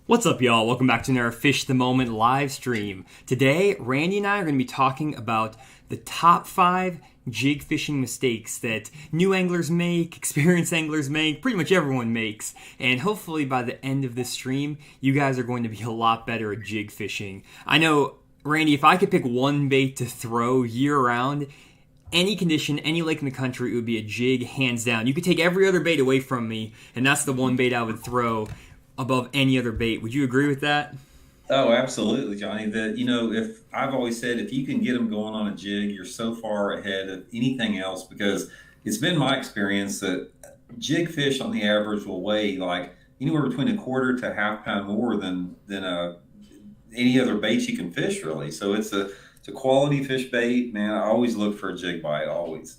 What's up, y'all? Welcome back to another Fish the Moment live stream. Today, Randy and I are going to be talking about the top 5 jig fishing mistakes that new anglers make, experienced anglers make, pretty much everyone makes. And hopefully by the end of this stream, you guys are going to be a lot better at jig fishing. I know, Randy, if I could pick one bait to throw year-round, any condition, any lake in the country, it would be a jig, hands down. You could take every other bait away from me, and that's the one bait I would throw above any other bait. Would you agree with that? Oh, absolutely, Johnny. If I've always said if you can get them going on a jig, you're so far ahead of anything else because it's been my experience that jig fish on the average will weigh like anywhere between a quarter to a half pound more than any other bait you can fish really. So it's a quality fish bait, man. I always look for a jig bite, always.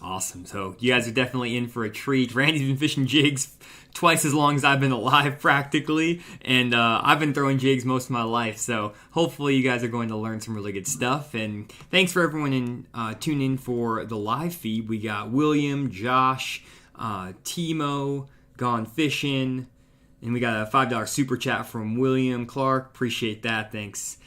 Awesome. So you guys are definitely in for a treat. Randy's been fishing jigs twice as long as I've been alive, practically, and I've been throwing jigs most of my life. So hopefully you guys are going to learn some really good stuff. And thanks for everyone tuning in for the live feed. We got William, Josh, Timo, Gone Fishing, and we got a $5 super chat from William Clark. Appreciate that. Thanks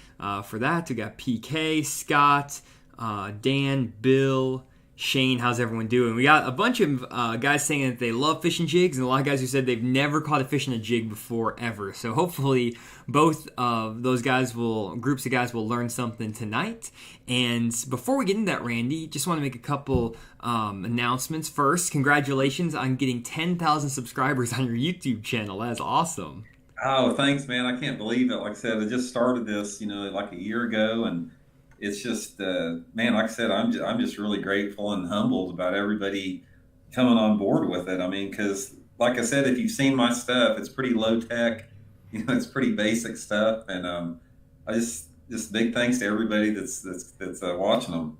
for that. We got PK, Scott, Dan, Bill, Shane. How's everyone doing? We got a bunch of guys saying that they love fishing jigs, and a lot of guys who said they've never caught a fish in a jig before ever. So hopefully both of those groups of guys will learn something tonight. And before we get into that, Randy, just want to make a couple announcements. First, congratulations on getting 10,000 subscribers on your YouTube channel. That's awesome. Oh, thanks, man. I can't believe it. Like I said, I just started this, like a year ago, and it's just, man, like I said, I'm just really grateful and humbled about everybody coming on board with it. I mean, because like I said, if you've seen my stuff, it's pretty low tech, it's pretty basic stuff, and I just big thanks to everybody that's watching them.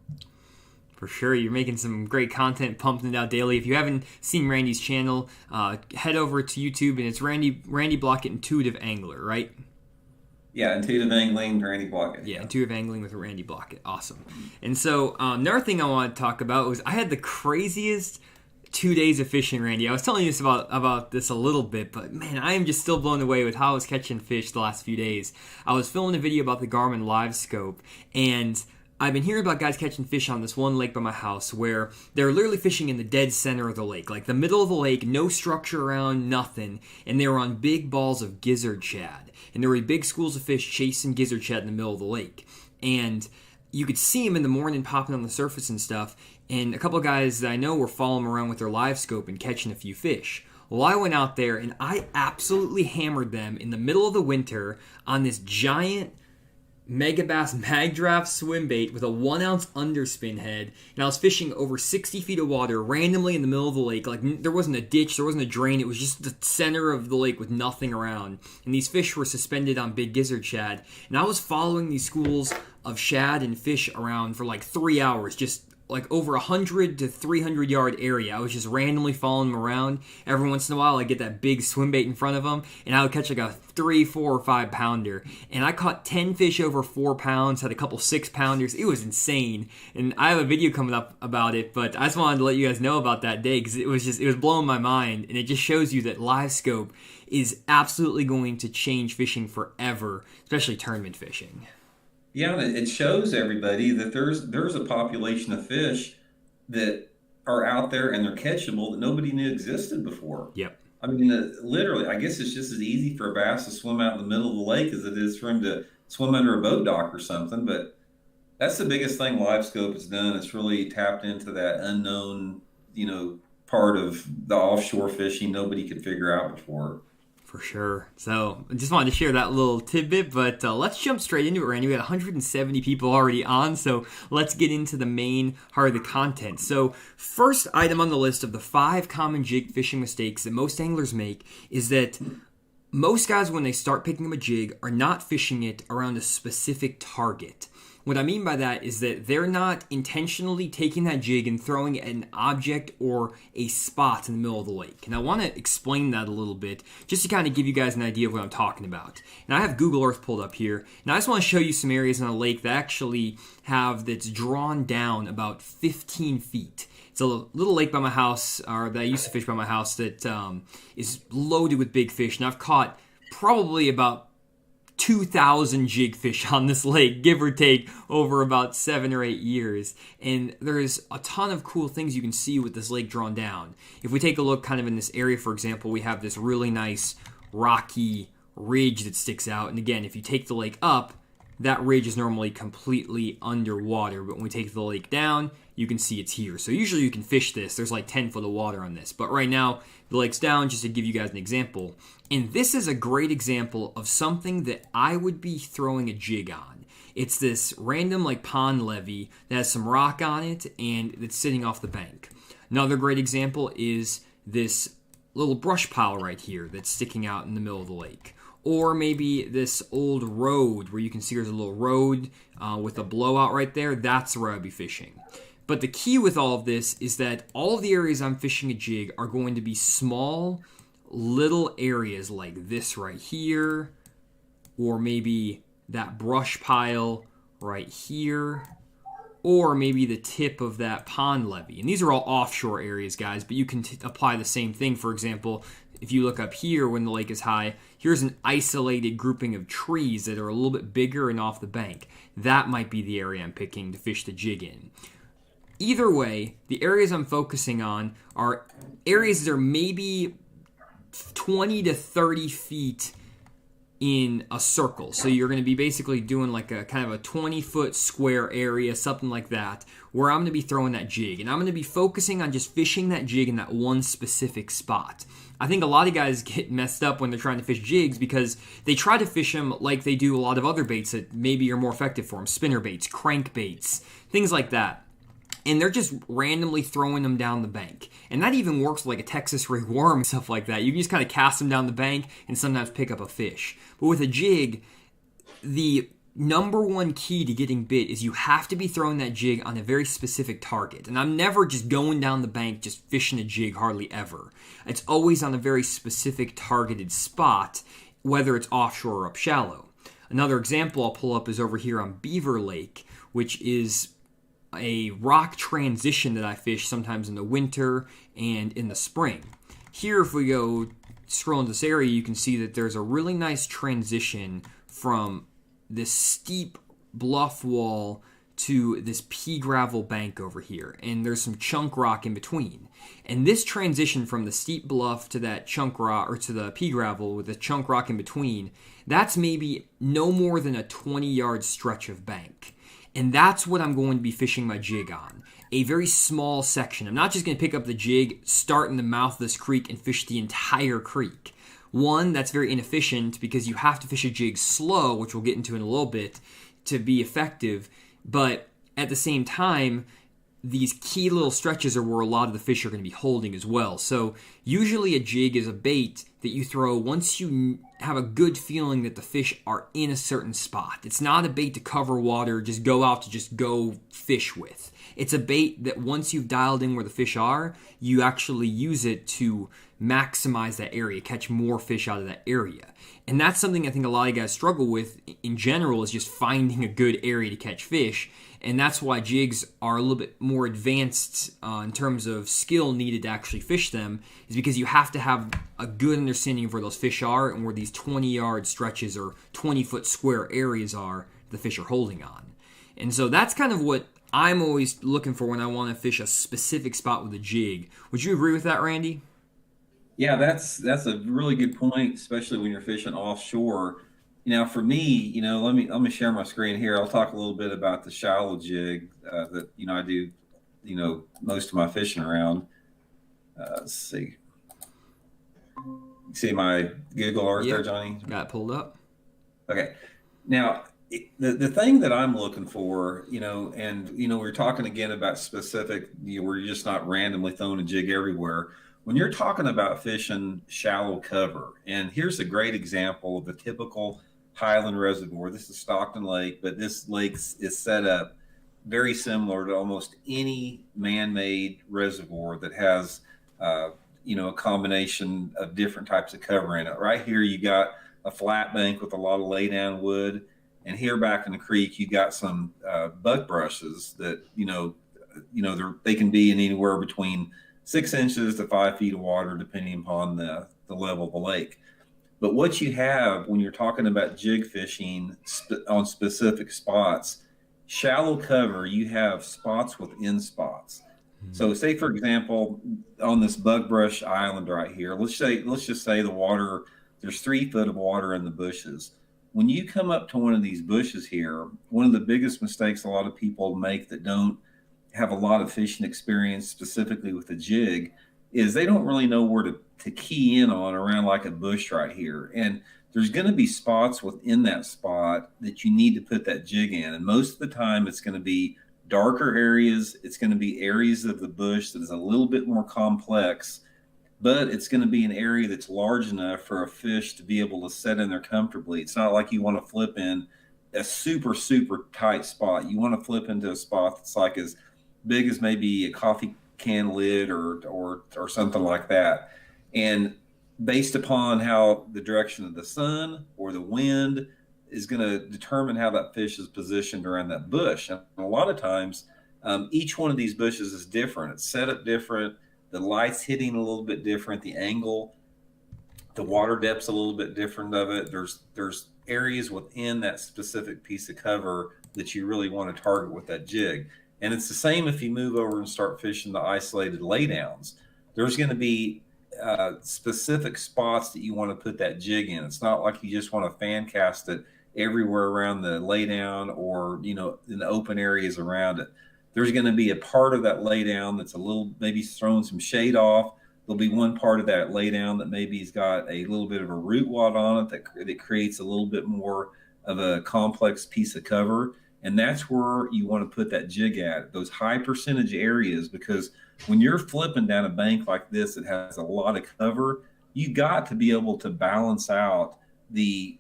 For sure, you're making some great content, pumping it out daily. If you haven't seen Randy's channel, head over to YouTube, and it's Randy Blockett Intuitive Angler, right? Yeah, intuitive angling, Randy Blockett. Yeah, Intuitive Angling with Randy Blockett. Awesome. And so another thing I want to talk about was I had the craziest 2 days of fishing, Randy. I was telling you this about this a little bit, but man, I am just still blown away with how I was catching fish the last few days. I was filming a video about the Garmin Live Scope, and I've been hearing about guys catching fish on this one lake by my house where they're literally fishing in the dead center of the lake, like the middle of the lake, no structure around, nothing, and they were on big balls of gizzard shad. And there were big schools of fish chasing gizzard shad in the middle of the lake. And you could see them in the morning popping on the surface and stuff, and a couple of guys that I know were following them around with their live scope and catching a few fish. Well, I went out there and I absolutely hammered them in the middle of the winter on this giant Megabass Mag Draft swim bait with a 1 ounce underspin head, and I was fishing over 60 feet of water randomly in the middle of the lake. Like, there wasn't a ditch, there wasn't a drain, it was just the center of the lake with nothing around. And these fish were suspended on big gizzard shad, and I was following these schools of shad and fish around for like 3 hours, just like over 100 to 300 yard area. I was just randomly following them around. Every once in a while, I get that big swim bait in front of them, and I would catch like a 3, 4, or 5 pounder. And I caught 10 fish over 4 pounds, had a couple 6 pounders. It was insane. And I have a video coming up about it, but I just wanted to let you guys know about that day because it was blowing my mind. And it just shows you that live scope is absolutely going to change fishing forever, especially tournament fishing. Yeah, and it shows everybody that there's a population of fish that are out there and they're catchable that nobody knew existed before. Yep. I mean, literally, I guess it's just as easy for a bass to swim out in the middle of the lake as it is for him to swim under a boat dock or something. But that's the biggest thing LiveScope has done. It's really tapped into that unknown, part of the offshore fishing nobody could figure out before. For sure. So I just wanted to share that little tidbit, but let's jump straight into it, Randy. We got 170 people already on, so let's get into the main heart of the content. So first item on the list of the 5 common jig fishing mistakes that most anglers make is that most guys, when they start picking up a jig, are not fishing it around a specific target. What I mean by that is that they're not intentionally taking that jig and throwing it at an object or a spot in the middle of the lake. And I want to explain that a little bit just to kind of give you guys an idea of what I'm talking about. And I have Google Earth pulled up here. And I just want to show you some areas on a lake that actually that's drawn down about 15 feet. It's a little lake by my house, or that I used to fish by my house, that is loaded with big fish. And I've caught probably about 2,000 jig fish on this lake, give or take, over about 7 or 8 years. And there's a ton of cool things you can see with this lake drawn down. If we take a look kind of in this area, for example, we have this really nice rocky ridge that sticks out. And again, if you take the lake up, that ridge is normally completely underwater. But when we take the lake down, you can see it's here. So usually you can fish this. There's like 10 foot of water on this. But right now, the lake's down, just to give you guys an example. And this is a great example of something that I would be throwing a jig on. It's this random like pond levee that has some rock on it and it's sitting off the bank. Another great example is this little brush pile right here that's sticking out in the middle of the lake. Or maybe this old road where you can see there's a little road with a blowout right there. That's where I'd be fishing. But the key with all of this is that all of the areas I'm fishing a jig are going to be small, little areas like this right here, or maybe that brush pile right here, or maybe the tip of that pond levee. And these are all offshore areas, guys, but you can apply the same thing. For example, if you look up here when the lake is high, here's an isolated grouping of trees that are a little bit bigger and off the bank. That might be the area I'm picking to fish the jig in. Either way, the areas I'm focusing on are areas that are maybe 20 to 30 feet in a circle. So you're going to be basically doing like a kind of a 20-foot square area, something like that, where I'm going to be throwing that jig. And I'm going to be focusing on just fishing that jig in that one specific spot. I think a lot of guys get messed up when they're trying to fish jigs because they try to fish them like they do a lot of other baits that maybe are more effective for them. Spinner baits, crank baits, things like that. And they're just randomly throwing them down the bank. And that even works like a Texas rig worm and stuff like that. You can just kind of cast them down the bank and sometimes pick up a fish. But with a jig, the number one key to getting bit is you have to be throwing that jig on a very specific target. And I'm never just going down the bank just fishing a jig, hardly ever. It's always on a very specific targeted spot, whether it's offshore or up shallow. Another example I'll pull up is over here on Beaver Lake, which is a rock transition that I fish sometimes in the winter and in the spring. Here, if we go scroll into this area, you can see that there's a really nice transition from this steep bluff wall to this pea gravel bank over here, and there's some chunk rock in between. And this transition from the steep bluff to that chunk rock, or to the pea gravel with the chunk rock in between, that's maybe no more than a 20-yard stretch of bank. And that's what I'm going to be fishing my jig on. A very small section. I'm not just going to pick up the jig, start in the mouth of this creek, and fish the entire creek. One, that's very inefficient because you have to fish a jig slow, which we'll get into in a little bit, to be effective. But at the same time, these key little stretches are where a lot of the fish are going to be holding as well. So usually a jig is a bait that you throw once you have a good feeling that the fish are in a certain spot. It's not a bait to cover water, just go out to just go fish with. It's a bait that once you've dialed in where the fish are, you actually use it to maximize that area, catch more fish out of that area. And that's something I think a lot of guys struggle with in general, is just finding a good area to catch fish. And that's why jigs are a little bit more advanced in terms of skill needed to actually fish them, is because you have to have a good understanding of where those fish are and where these 20-yard stretches or 20-foot square areas are the fish are holding on. And so that's kind of what I'm always looking for when I want to fish a specific spot with a jig. Would you agree with that, Randy? Yeah, that's a really good point, especially when you're fishing offshore. For me, let me share my screen here. I'll talk a little bit about the shallow jig that I do, most of my fishing around. Let's see. You see my Google Earth there, Johnny? Got it pulled up. Okay. Now, the thing that I'm looking for, we're talking again about specific, where you're just not randomly throwing a jig everywhere. When you're talking about fishing shallow cover, and here's a great example of a typical Highland reservoir. This is Stockton Lake, but this lake is set up very similar to almost any man-made reservoir that has, a combination of different types of cover in it. Right here, you got a flat bank with a lot of lay-down wood, and here back in the creek, you got some buck brushes that, they can be in anywhere between 6 inches to 5 feet of water, depending upon the level of the lake. But what you have when you're talking about jig fishing on specific spots, shallow cover, you have spots within spots. So say, for example, on this bug brush island right here, let's just say the water, there's 3 foot of water in the bushes. When you come up to one of these bushes here, one of the biggest mistakes a lot of people make that don't have a lot of fishing experience specifically with a jig is they don't really know where to key in on around like a bush right here. And there's going to be spots within that spot that you need to put that jig in. And most of the time it's going to be darker areas. It's going to be areas of the bush that is a little bit more complex, but it's going to be an area that's large enough for a fish to be able to set in there comfortably. It's not like you want to flip in a super, super tight spot. You want to flip into a spot that's like as big as maybe a coffee can lid or something like that. And based upon how the direction of the sun or the wind is going to determine how that fish is positioned around that bush. And a lot of times, each one of these bushes is different. It's set up different. The light's hitting a little bit different. The angle, the water depth's a little bit different of it. There's areas within that specific piece of cover that you really want to target with that jig. And it's the same if you move over and start fishing the isolated laydowns. There's going to be specific spots that you want to put that jig in. It's not like you just want to fan cast it everywhere around the laydown or, in the open areas around it. There's going to be a part of that laydown that's a little, maybe throwing some shade off. There'll be one part of that laydown that maybe has got a little bit of a root wad on it that creates a little bit more of a complex piece of cover. And that's where you want to put that jig at, those high percentage areas, because when you're flipping down a bank like this that has a lot of cover, you got to be able to balance out the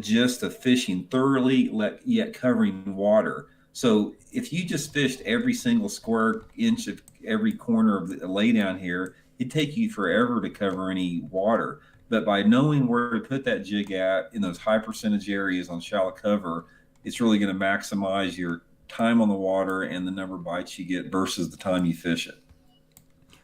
gist of fishing thoroughly, yet covering water. So if you just fished every single square inch of every corner of the laydown here, it'd take you forever to cover any water. But by knowing where to put that jig at in those high percentage areas on shallow cover, it's really going to maximize your time on the water and the number of bites you get versus the time you fish it.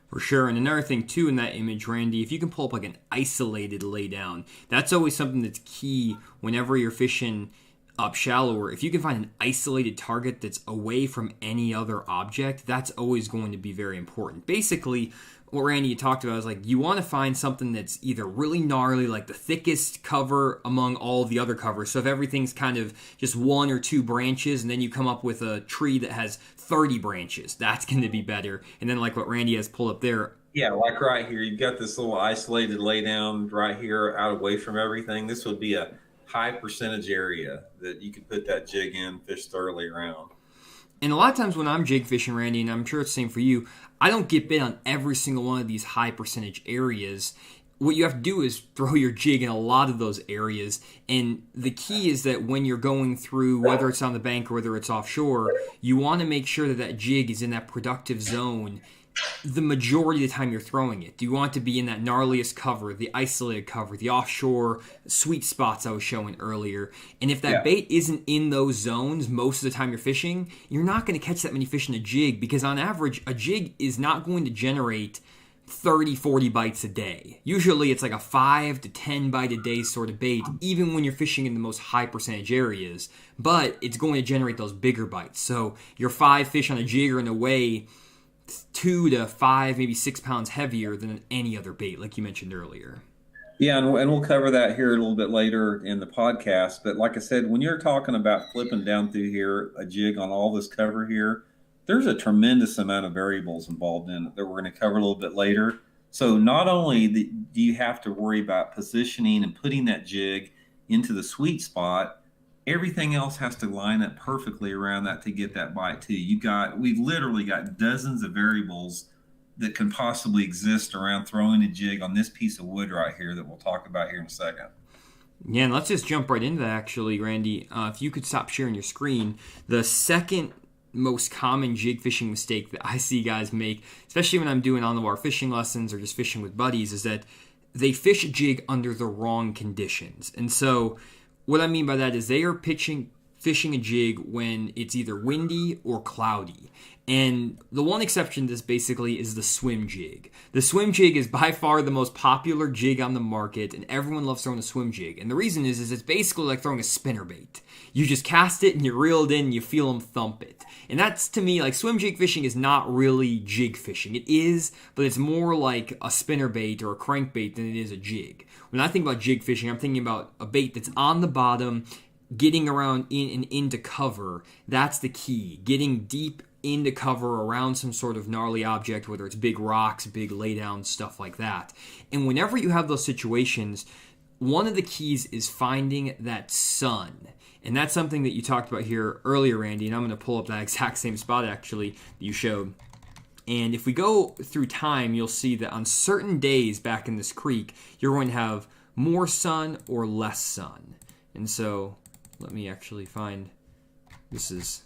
For sure. And another thing, too, in that image, Randy, if you can pull up like an isolated laydown, that's always something that's key whenever you're fishing up shallower. If you can find an isolated target that's away from any other object, that's always going to be very important. Basically, what Randy you talked about is like you want to find something that's either really gnarly, like the thickest cover among all of the other covers. So if everything's kind of just 1 or 2 branches and then you come up with a tree that has 30 branches, that's going to be better. And then like what Randy has pulled up there. Yeah, like right here, you've got this little isolated laydown right here out away from everything. This would be a high percentage area that you could put that jig in, fish thoroughly around. And a lot of times when I'm jig fishing, Randy, and I'm sure it's the same for you, I don't get bit on every single one of these high percentage areas. What you have to do is throw your jig in a lot of those areas. And the key is that when you're going through, whether it's on the bank or whether it's offshore, you want to make sure that that jig is in that productive zone the majority of the time you're throwing it. Do you want to be in that gnarliest cover, the isolated cover, the offshore sweet spots I was showing earlier? And if that bait isn't in those zones most of the time you're fishing, you're not going to catch that many fish in a jig, because on average, a jig is not going to generate 30, 40 bites a day. Usually it's like a 5 to 10 bite a day sort of bait, even when you're fishing in the most high percentage areas. But it's going to generate those bigger bites. So your 5 fish on a jig are in a way 2 to 5, maybe 6 pounds heavier than any other bait, like you mentioned earlier. Yeah, and we'll cover that here a little bit later in the podcast. But like I said, when you're talking about flipping down through here a jig on all this cover here, there's a tremendous amount of variables involved in it that we're going to cover a little bit later. So not only do you have to worry about positioning and putting that jig into the sweet spot, everything else has to line up perfectly around that to get that bite too. We've literally got dozens of variables that can possibly exist around throwing a jig on this piece of wood right here that we'll talk about here in a second. Yeah, and let's just jump right into that actually, Randy. If you could stop sharing your screen, the second most common jig fishing mistake that I see guys make, especially when I'm doing on-the-water fishing lessons or just fishing with buddies, is that they fish a jig under the wrong conditions. And so what I mean by that is they are pitching fishing a jig when it's either windy or cloudy. And the one exception to this basically is the swim jig. The swim jig is by far the most popular jig on the market, and everyone loves throwing a swim jig. And the reason is it's basically like throwing a spinnerbait. You just cast it and you reel it in and you feel them thump it. And that's, to me, like, swim jig fishing is not really jig fishing. It is, but it's more like a spinnerbait or a crankbait than it is a jig. When I think about jig fishing, I'm thinking about a bait that's on the bottom, getting around in and into cover. That's the key. Getting deep into cover around some sort of gnarly object, whether it's big rocks, big laydowns, stuff like that. And whenever you have those situations, one of the keys is finding that sun. And that's something that you talked about here earlier, Randy, and I'm going to pull up that exact same spot, actually, that you showed. And if we go through time, you'll see that on certain days back in this creek, you're going to have more sun or less sun. And so, let me actually find, this is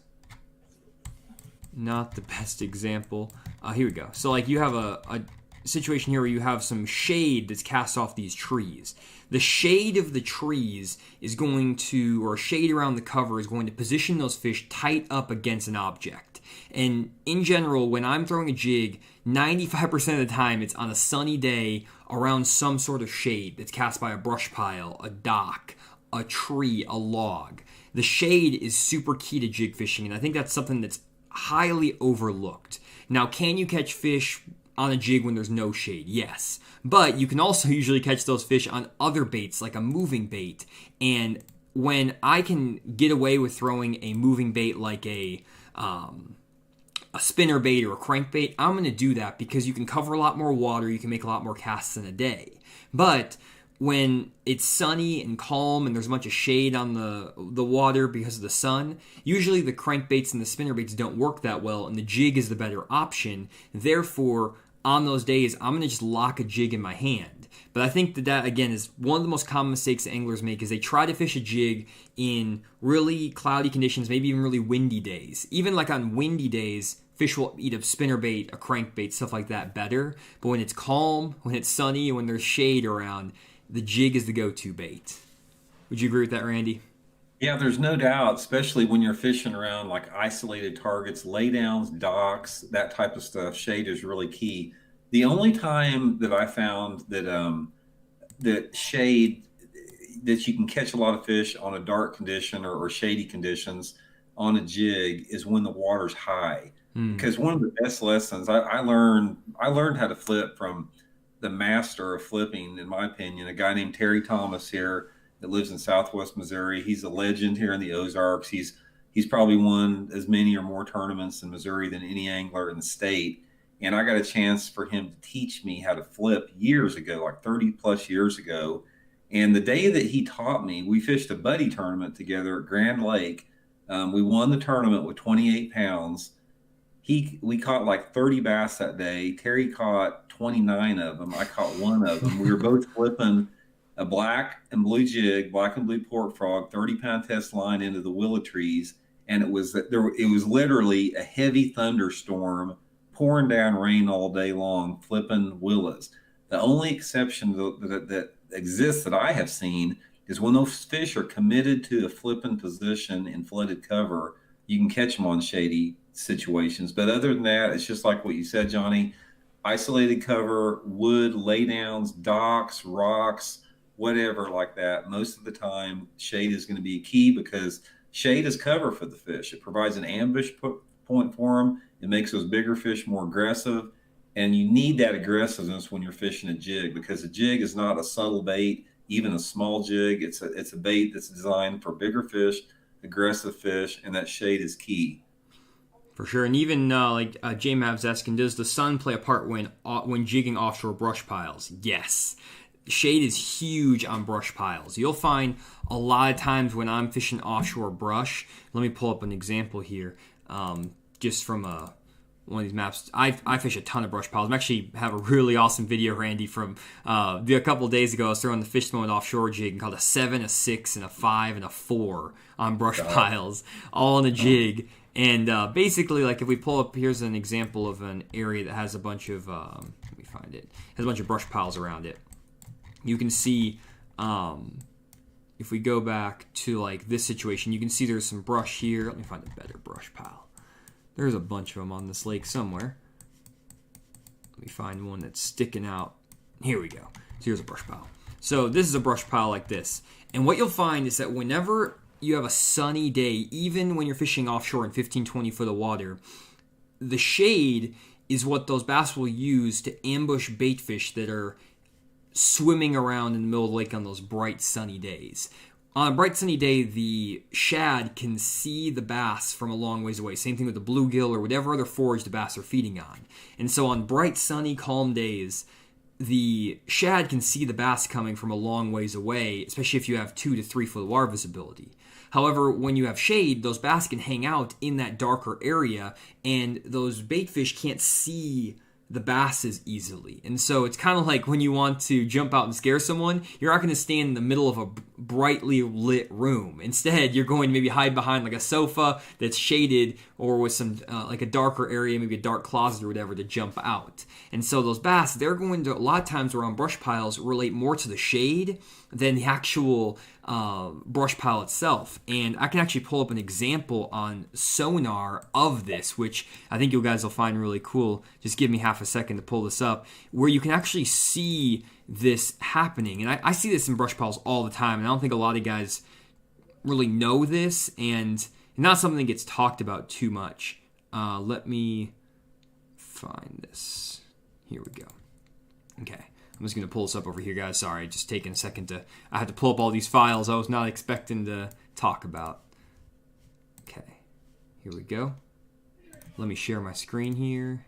not the best example. Here we go. So, like, you have a situation here where you have some shade that's cast off these trees. The shade of the trees is going to, or shade around the cover is going to position those fish tight up against an object. And in general, when I'm throwing a jig, 95% of the time it's on a sunny day around some sort of shade that's cast by a brush pile, a dock, a tree, a log. The shade is super key to jig fishing, and I think that's something that's highly overlooked. Now, can you catch fish on a jig when there's no shade? Yes. But you can also usually catch those fish on other baits, like a moving bait. And when I can get away with throwing a moving bait like a spinner bait or a crankbait, I'm going to do that because you can cover a lot more water, you can make a lot more casts in a day. But when it's sunny and calm and there's a bunch of shade on the water because of the sun, usually the crankbaits and the spinnerbaits don't work that well, and the jig is the better option. Therefore, on those days, I'm going to just lock a jig in my hand. But I think that again, is one of the most common mistakes that anglers make is they try to fish a jig in really cloudy conditions, maybe even really windy days. Even like on windy days, fish will eat a spinnerbait, a crankbait, stuff like that better. But when it's calm, when it's sunny, and when there's shade around, the jig is the go-to bait. Would you agree with that, Randy? Yeah, there's no doubt, especially when you're fishing around like isolated targets, laydowns, docks, that type of stuff. Shade is really key. The only time that I found that shade, that you can catch a lot of fish on a dark condition or shady conditions on a jig is when the water's high. Because one of the best lessons I learned how to flip from the master of flipping, in my opinion, a guy named Terry Thomas here that lives in Southwest Missouri. He's a legend here in the Ozarks. He's probably won as many or more tournaments in Missouri than any angler in the state. And I got a chance for him to teach me how to flip years ago, like 30 plus years ago. And the day that he taught me, we fished a buddy tournament together at Grand Lake. We won the tournament with 28 pounds. We caught like 30 bass that day. Terry caught 29 of them. I caught one of them. We were both flipping a black and blue jig, black and blue pork frog, 30-pound test line into the willow trees. And it was literally a heavy thunderstorm, pouring down rain all day long, flipping willows. The only exception that exists that I have seen is when those fish are committed to a flipping position in flooded cover, you can catch them on shady situations. But other than that, it's just like what you said, Johnny, isolated cover, wood, laydowns, docks, rocks, whatever like that. Most of the time, shade is going to be key because shade is cover for the fish. It provides an ambush point for them. It makes those bigger fish more aggressive. And you need that aggressiveness when you're fishing a jig, because a jig is not a subtle bait, even a small jig. It's a bait that's designed for bigger fish, aggressive fish, and that shade is key. For sure. And even J Mavs asking, does the sun play a part when jigging offshore brush piles? Yes. Shade is huge on brush piles. You'll find a lot of times when I'm fishing offshore brush, let me pull up an example here, just from one of these maps. I fish a ton of brush piles. I actually have a really awesome video, Randy, from a couple of days ago. I was throwing the Fish Mode offshore jig and called a 7, a 6, and a 5, and a 4 on brush piles, all in a jig. And basically, like, if we pull up, here's an example of an area that has a bunch of, let me find it, has a bunch of brush piles around it. You can see if we go back to like this situation, you can see there's some brush here. Let me find a better brush pile. There's a bunch of them on this lake somewhere. Let me find one that's sticking out. Here we go. So here's a brush pile. So this is a brush pile like this. And what you'll find is that whenever you have a sunny day, even when you're fishing offshore in 15, 20 foot of water, the shade is what those bass will use to ambush bait fish that are swimming around in the middle of the lake on those bright sunny days. On a bright sunny day, the shad can see the bass from a long ways away. Same thing with the bluegill or whatever other forage the bass are feeding on. And so on bright, sunny, calm days, the shad can see the bass coming from a long ways away, especially if you have 2 to 3 foot water visibility. However, when you have shade, those bass can hang out in that darker area, and those bait fish can't see the bass as easily. And so it's kind of like when you want to jump out and scare someone, you're not going to stand in the middle of a brightly lit room. Instead, you're going to maybe hide behind like a sofa that's shaded, or with some like a darker area, maybe a dark closet or whatever, to jump out. And so those bass, they're going to, a lot of times around brush piles, relate more to the shade than the actual brush pile itself. And I can actually pull up an example on sonar of this, which I think you guys will find really cool. Just give me half a second to pull this up, where you can actually see this happening. And I see this in brush piles all the time, and I don't think a lot of guys really know this, and not something that gets talked about too much. Let me find this. Here we go. Okay. I'm just going to pull this up over here, guys. Sorry, just taking a second to... I had to pull up all these files I was not expecting to talk about. Okay. Here we go. Let me share my screen here.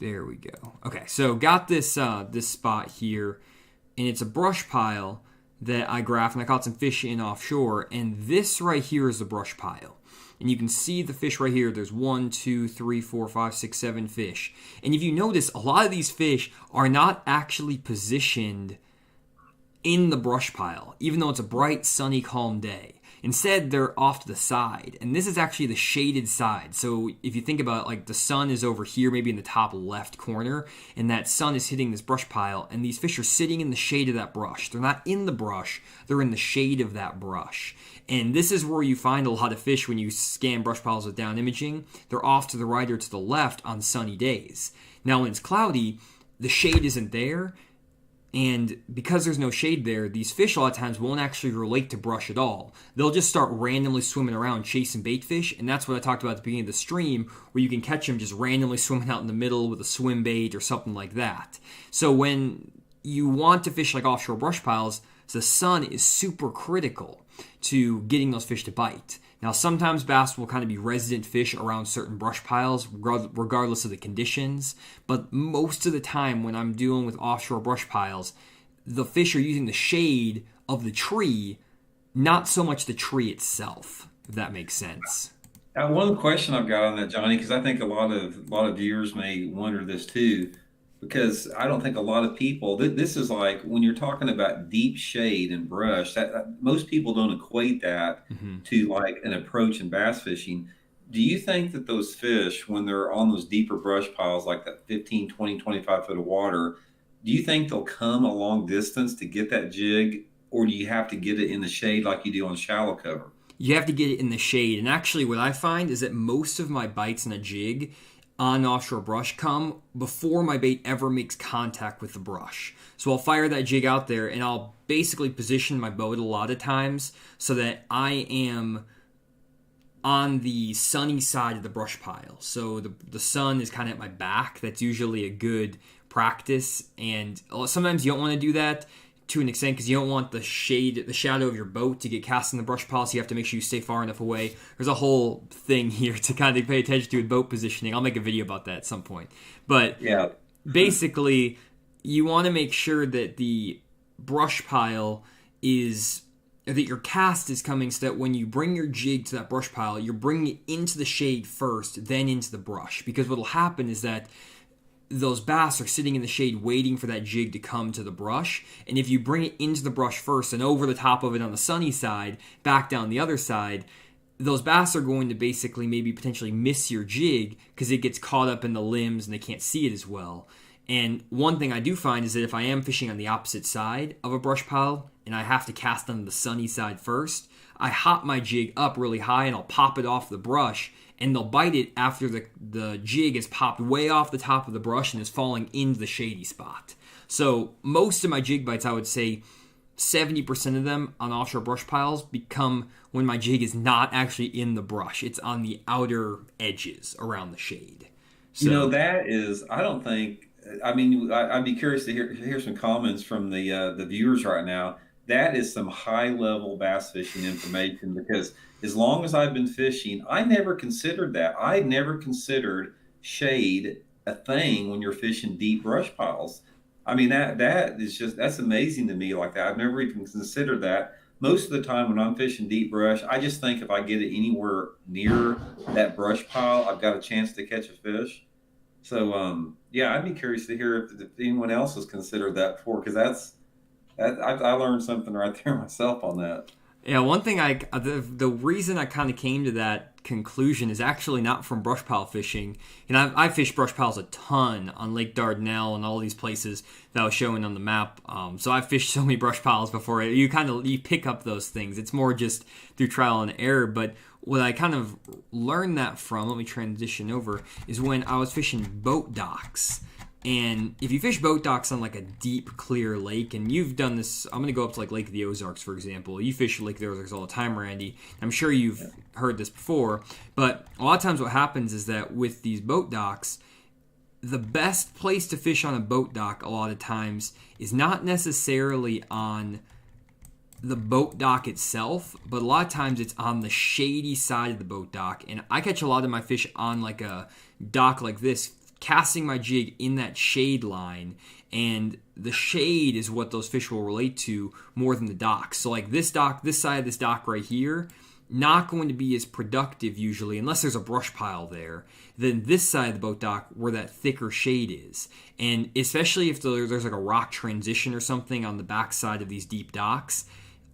There we go. Okay, so got this this spot here, and it's a brush pile that I graphed, and I caught some fish in offshore, and this right here is the brush pile. And you can see the fish right here. There's 1, 2, 3, 4, 5, 6, 7 fish. And if you notice, a lot of these fish are not actually positioned in the brush pile, even though it's a bright, sunny, calm day. Instead, they're off to the side. And this is actually the shaded side. So if you think about it, like the sun is over here, maybe in the top left corner, and that sun is hitting this brush pile, and these fish are sitting in the shade of that brush. They're not in the brush, they're in the shade of that brush. And this is where you find a lot of fish when you scan brush piles with down imaging. They're off to the right or to the left on sunny days. Now, when it's cloudy, the shade isn't there. And because there's no shade there, these fish a lot of times won't actually relate to brush at all. They'll just start randomly swimming around chasing bait fish, and that's what I talked about at the beginning of the stream, where you can catch them just randomly swimming out in the middle with a swim bait or something like that. So when you want to fish like offshore brush piles, the sun is super critical to getting those fish to bite. Now, sometimes bass will kind of be resident fish around certain brush piles, regardless of the conditions. But most of the time when I'm dealing with offshore brush piles, the fish are using the shade of the tree, not so much the tree itself, if that makes sense. One question I've got on that, Johnny, because I think a lot of viewers may wonder this too, because I don't think a lot of people. This is like when you're talking about deep shade and brush. That most people don't equate that to like an approach in bass fishing. Do you think that those fish, when they're on those deeper brush piles, like that 15, 20, 25 foot of water, do you think they'll come a long distance to get that jig, or do you have to get it in the shade like you do on shallow cover? You have to get it in the shade. And actually what I find is that most of my bites in a jig on offshore brush come before my bait ever makes contact with the brush. So I'll fire that jig out there, and I'll basically position my boat a lot of times so that I am on the sunny side of the brush pile. So the sun is kind of at my back. That's usually a good practice. And sometimes you don't want to do that to an extent because you don't want the shadow of your boat to get cast in the brush pile, so you have to make sure you stay far enough away. There's a whole thing here to kind of pay attention to with boat positioning. I'll make a video about that at some point. But yeah, basically, you want to make sure that the brush pile is, that your cast is coming so that when you bring your jig to that brush pile, you're bringing it into the shade first, then into the brush. Because what will happen is that those bass are sitting in the shade waiting for that jig to come to the brush. And if you bring it into the brush first and over the top of it on the sunny side, back down the other side, those bass are going to basically maybe potentially miss your jig because it gets caught up in the limbs and they can't see it as well. And one thing I do find is that if I am fishing on the opposite side of a brush pile and I have to cast on the sunny side first, I hop my jig up really high and I'll pop it off the brush, and they'll bite it after the jig is popped way off the top of the brush and is falling into the shady spot. So most of my jig bites, I would say 70% of them on offshore brush piles become when my jig is not actually in the brush. It's on the outer edges around the shade. So, that is, I don't think, I mean, I'd be curious to hear some comments from the viewers right now. That is some high level bass fishing information, because as long as I've been fishing, I never considered that. I never considered shade a thing when you're fishing deep brush piles. I mean, that is just, that's amazing to me like that. I've never even considered that. Most of the time when I'm fishing deep brush, I just think if I get it anywhere near that brush pile, I've got a chance to catch a fish. So, yeah, I'd be curious to hear if anyone else has considered that before, because I learned something right there myself on that. yeah, one thing the reason I kind of came to that conclusion is actually not from brush pile fishing. And I've fished brush piles a ton on Lake Dardanelle and all these places that I was showing on the map. So I've fished so many brush piles before. You pick up those things. It's more just through trial and error. But what I kind of learned that from, let me transition over, is when I was fishing boat docks. And if you fish boat docks on like a deep, clear lake, and you've done this, I'm going to go up to like Lake of the Ozarks, for example. You fish Lake of the Ozarks all the time, Randy. I'm sure you've heard this before. But a lot of times what happens is that with these boat docks, the best place to fish on a boat dock a lot of times is not necessarily on the boat dock itself, but a lot of times it's on the shady side of the boat dock. And I catch a lot of my fish on like a dock like this, casting my jig in that shade line, and the shade is what those fish will relate to more than the dock. So like this dock, this side of this dock right here, not going to be as productive usually, unless there's a brush pile there, than this side of the boat dock where that thicker shade is. And especially if there's like a rock transition or something on the back side of these deep docks,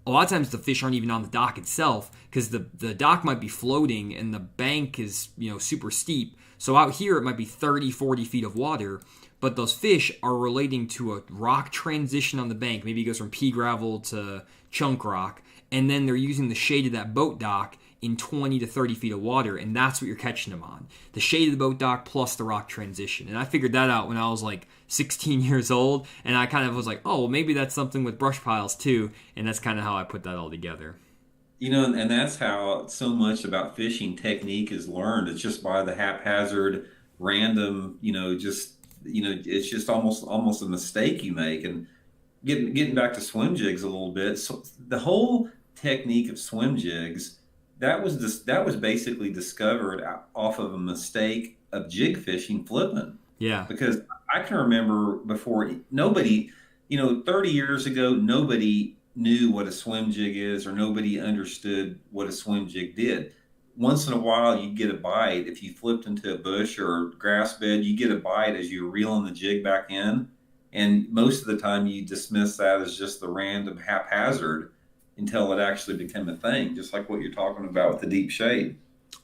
a lot of times the fish aren't even on the dock itself, because the dock might be floating and the bank is, super steep. So out here it might be 30, 40 feet of water, but those fish are relating to a rock transition on the bank. Maybe it goes from pea gravel to chunk rock, and then they're using the shade of that boat dock in 20 to 30 feet of water, and that's what you're catching them on. The shade of the boat dock plus the rock transition. And I figured that out when I was like 16 years old, and I kind of was like, oh, well, maybe that's something with brush piles too, and that's kind of how I put that all together. And that's how so much about fishing technique is learned. It's just by the haphazard, random, it's just almost a mistake you make. And getting back to swim jigs a little bit, so the whole technique of swim jigs, that was basically discovered off of a mistake of jig fishing flipping. Yeah. Because I can remember before, nobody, 30 years ago, nobody knew what a swim jig is, or nobody understood what a swim jig did. Once in a while you'd get a bite. If you flipped into a bush or a grass bed, you get a bite as you're reeling the jig back in. And most of the time you dismiss that as just the random haphazard until it actually became a thing, just like what you're talking about with the deep shade.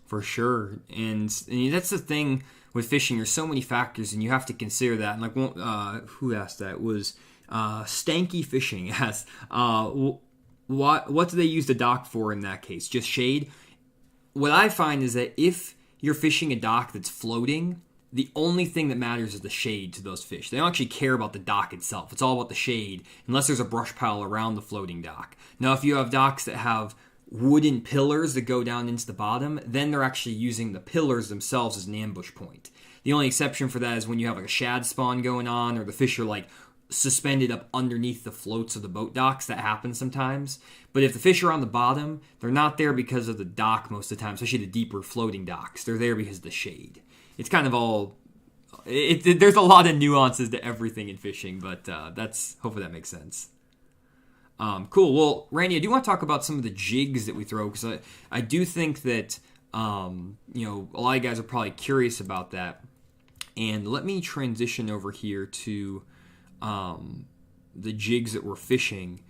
For sure. And that's the thing with fishing. There's so many factors, and you have to consider that. And like, who asked that? It was Stanky Fishing asked, what do they use the dock for in that case? Just shade? What I find is that if you're fishing a dock that's floating, the only thing that matters is the shade to those fish. They don't actually care about the dock itself. It's all about the shade, unless there's a brush pile around the floating dock. Now, if you have docks that have wooden pillars that go down into the bottom, then they're actually using the pillars themselves as an ambush point. The only exception for that is when you have like a shad spawn going on, or the fish are like suspended up underneath the floats of the boat docks. That happens sometimes. But if the fish are on the bottom, they're not there because of the dock most of the time, especially the deeper floating docks. They're there because of the shade. It's kind of all... there's a lot of nuances to everything in fishing, but hopefully that makes sense. Cool. Well, Randy, I do want to talk about some of the jigs that we throw, because I do think that a lot of guys are probably curious about that. And let me transition over here to the jigs that we're fishing.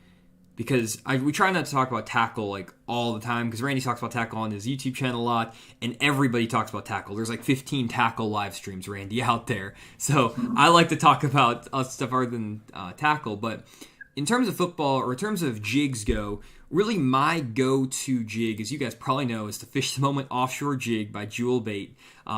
because we try not to talk about tackle like all the time, because Randy talks about tackle on his YouTube channel a lot, and everybody talks about tackle. There's like 15 tackle live streams, Randy, out there. So I like to talk about stuff other than tackle. But in terms of football, or in terms of jigs go, really my go-to jig, as you guys probably know, is the Fish the Moment Offshore Jig by Jewel Bait.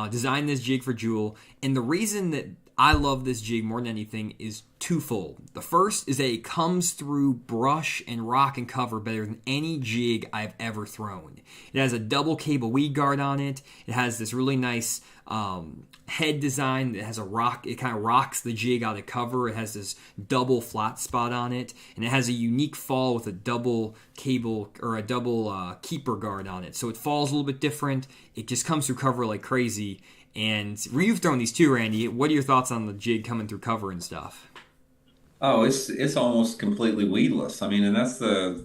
Designed this jig for Jewel, and the reason that I love this jig more than anything is twofold. The first is that it comes through brush and rock and cover better than any jig I've ever thrown. It has a double cable weed guard on it. It has this really nice head design that has a rock. It kind of rocks the jig out of cover. It has this double flat spot on it, and it has a unique fall with a double cable or a double keeper guard on it. So it falls a little bit different. It just comes through cover like crazy. And you've thrown these too, Randy. What are your thoughts on the jig coming through cover and stuff? Oh, it's almost completely weedless. I mean, and that's the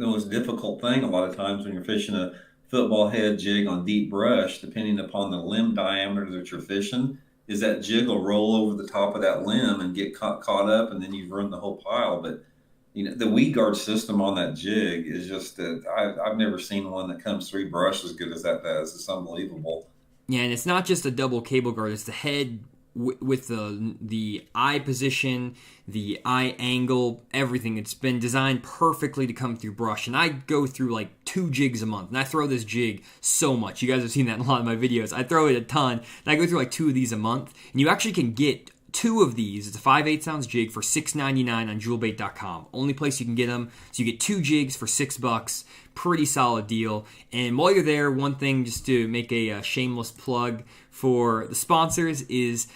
most difficult thing a lot of times when you're fishing a football head jig on deep brush, depending upon the limb diameter that you're fishing, is that jig will roll over the top of that limb and get caught up, and then you've ruined the whole pile. But the weed guard system on that jig is just I've never seen one that comes through brush as good as that does. It's unbelievable. Yeah, and it's not just a double cable guard. It's the head with the eye position, the eye angle, everything. It's been designed perfectly to come through brush. And I go through like 2 jigs a month. And I throw this jig so much. You guys have seen that in a lot of my videos. I throw it a ton. And I go through like 2 of these a month. And you actually can get 2 of these. It's a 5/8 ounce jig for $6.99 on jewelbait.com. Only place you can get them. So you get 2 jigs for $6. Pretty solid deal. And while you're there, one thing just to make a shameless plug for the sponsors is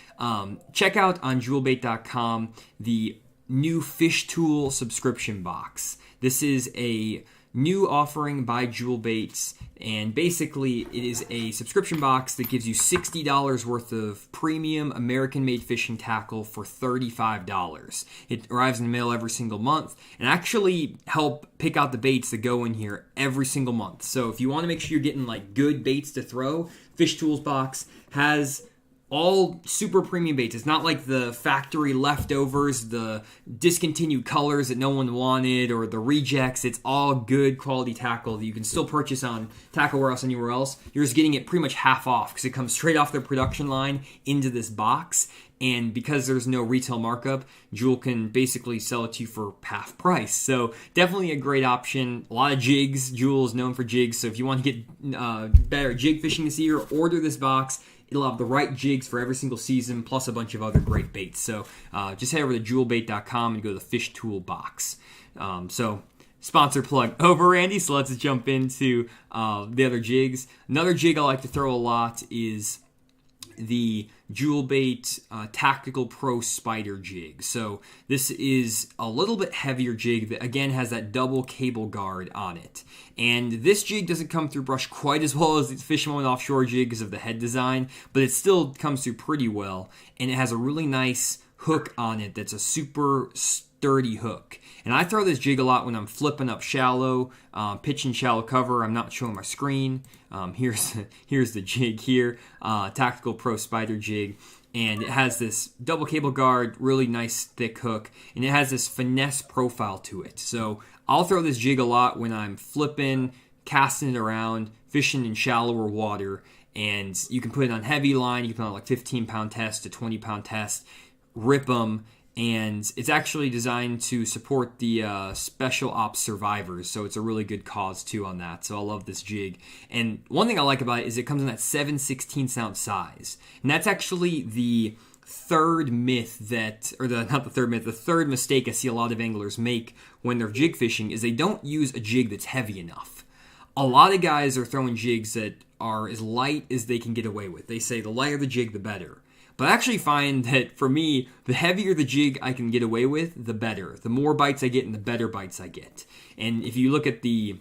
check out on jewelbait.com the new Fish Tool subscription box. This is a new offering by Jewel Baits, and basically it is a subscription box that gives you $60 worth of premium American-made fishing tackle for $35. It arrives in the mail every single month, and actually help pick out the baits that go in here every single month. So if you want to make sure you're getting like good baits to throw, Fish Tools box has all super premium baits. It's not like the factory leftovers, the discontinued colors that no one wanted, or the rejects. It's all good quality tackle that you can still purchase on Tackle Warehouse anywhere else. You're just getting it pretty much half off because it comes straight off their production line into this box. And because there's no retail markup, Jewel can basically sell it to you for half price. So definitely a great option. A lot of jigs. Jewel is known for jigs. So if you want to get better jig fishing this year, order this box. It'll have the right jigs for every single season, plus a bunch of other great baits. So just head over to jewelbait.com and go to the Fish Tool box. So sponsor plug over, Randy. So let's jump into the other jigs. Another jig I like to throw a lot is the Jewel Bait Tactical Pro Spider jig. So this is a little bit heavier jig that again has that double cable guard on it. And this jig doesn't come through brush quite as well as the Fisherman offshore jig because of the head design, but it still comes through pretty well. And it has a really nice hook on it that's a super sturdy hook. And I throw this jig a lot when I'm flipping up shallow, pitching shallow cover. I'm not showing my screen. Here's the jig here, Tactical Pro Spider jig. And it has this double cable guard, really nice thick hook, and it has this finesse profile to it. So I'll throw this jig a lot when I'm flipping, casting it around, fishing in shallower water. And you can put it on heavy line. You can put it on like 15-pound test to 20-pound test, rip them. And it's actually designed to support the special ops survivors, so it's a really good cause too on that. So I love this jig. And one thing I like about it is it comes in that 7/16 ounce size, and that's actually the third myth that, or not the third myth, the third mistake I see a lot of anglers make when they're jig fishing is they don't use a jig that's heavy enough. A lot of guys are throwing jigs that are as light as they can get away with. They say the lighter the jig, the better. But I actually find that for me, the heavier the jig I can get away with, the better. The more bites I get and the better bites I get. And if you look at the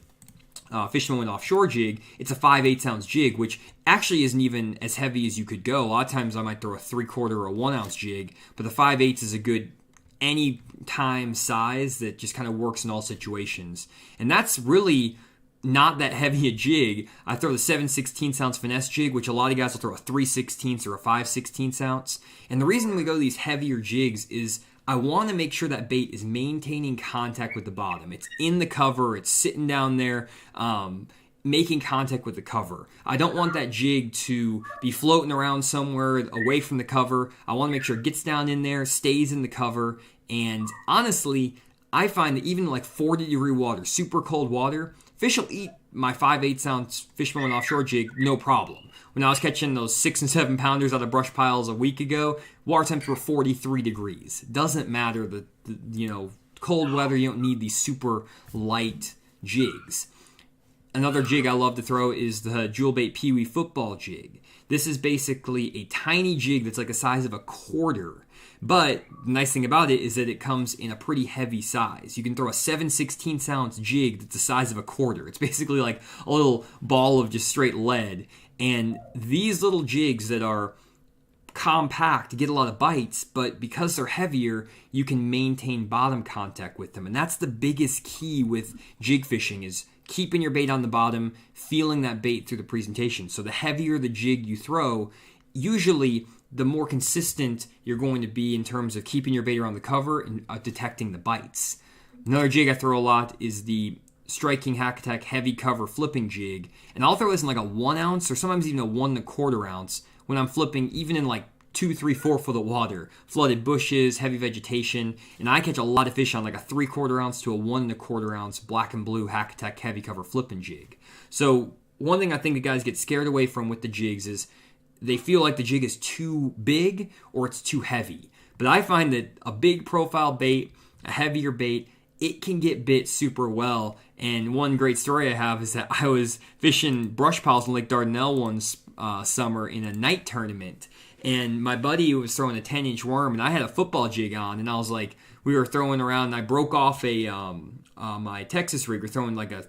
Fisherman offshore jig, it's a 5/8 ounce jig, which actually isn't even as heavy as you could go. A lot of times I might throw a 3/4 or a 1 ounce jig, but the 5/8 is a good any time size that just kind of works in all situations. And that's really not that heavy a jig. I throw the 7/16 ounce finesse jig, which a lot of guys will throw a 3/16 or a 5/16 ounce. And the reason we go to these heavier jigs is I want to make sure that bait is maintaining contact with the bottom. It's in the cover, it's sitting down there, making contact with the cover. I don't want that jig to be floating around somewhere away from the cover. I want to make sure it gets down in there, stays in the cover, and honestly, I find that even like 40-degree water, super cold water, fish will eat my 5/8 ounce Fisherman offshore jig, no problem. When I was catching those 6 and 7 pounders out of brush piles a week ago, water temps were 43 degrees. Doesn't matter the cold weather. You don't need these super light jigs. Another jig I love to throw is the Jewel Bait Pee Wee football jig. This is basically a tiny jig that's like the size of a quarter. But the nice thing about it is that it comes in a pretty heavy size. You can throw a 7/16 ounce jig that's the size of a quarter. It's basically like a little ball of just straight lead. And these little jigs that are compact get a lot of bites, but because they're heavier, you can maintain bottom contact with them. And that's the biggest key with jig fishing, is keeping your bait on the bottom, feeling that bait through the presentation. So the heavier the jig you throw, usually the more consistent you're going to be in terms of keeping your bait around the cover and detecting the bites. Another jig I throw a lot is the Striking Hack Attack Heavy Cover Flipping Jig. And I'll throw this in like a 1 ounce or sometimes even a 1 1/4 ounce when I'm flipping even in like 2, 3, 4 foot of water, flooded bushes, heavy vegetation, and I catch a lot of fish on like a 3/4 ounce to a 1 1/4 ounce black and blue Hack Attack Heavy Cover Flipping Jig. So one thing I think the guys get scared away from with the jigs is they feel like the jig is too big or it's too heavy. But I find that a big profile bait, a heavier bait, it can get bit super well. And one great story I have is that I was fishing brush piles in Lake Dardanelle one summer in a night tournament. And my buddy was throwing a 10-inch worm, and I had a football jig on. And I was like, we were throwing around, and I broke off my Texas rig. We're throwing like a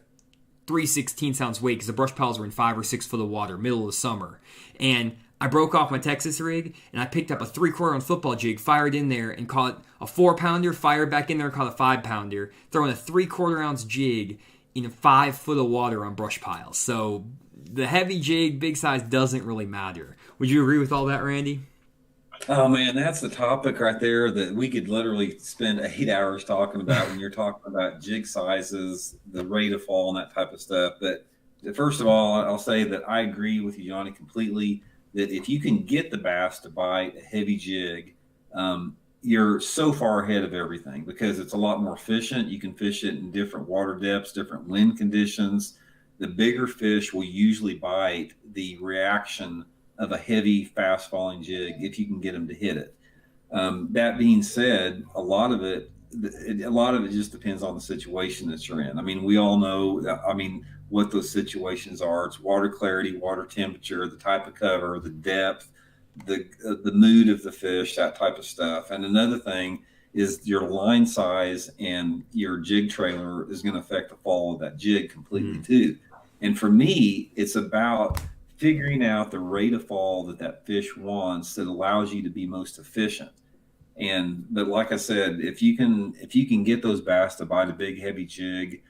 3/16 ounce weight because the brush piles were in 5 or 6 foot of water, middle of the summer. And I broke off my Texas rig, and I picked up a 3/4 ounce football jig, fired in there, and caught a 4-pounder, fired back in there, and caught a 5-pounder, throwing a 3/4 ounce jig in 5 foot of water on brush piles. So the heavy jig, big size doesn't really matter. Would you agree with all that, Randy? Oh man, that's a topic right there that we could literally spend 8 hours talking about when you're talking about jig sizes, the rate of fall, and that type of stuff. But first of all, I'll say that I agree with you, Johnny, completely, that if you can get the bass to bite a heavy jig, you're so far ahead of everything because it's a lot more efficient. You can fish it in different water depths, different wind conditions. The bigger fish will usually bite the reaction of a heavy, fast-falling jig if you can get them to hit it. That being said, a lot of it just depends on the situation that you're in. I mean, we all know, what those situations are. It's water clarity, water temperature, the type of cover, the depth, the mood of the fish, that type of stuff. And another thing is your line size and your jig trailer is going to affect the fall of that jig completely too. And for me, it's about figuring out the rate of fall that fish wants that allows you to be most efficient. But like I said, if you can get those bass to bite a big heavy jig,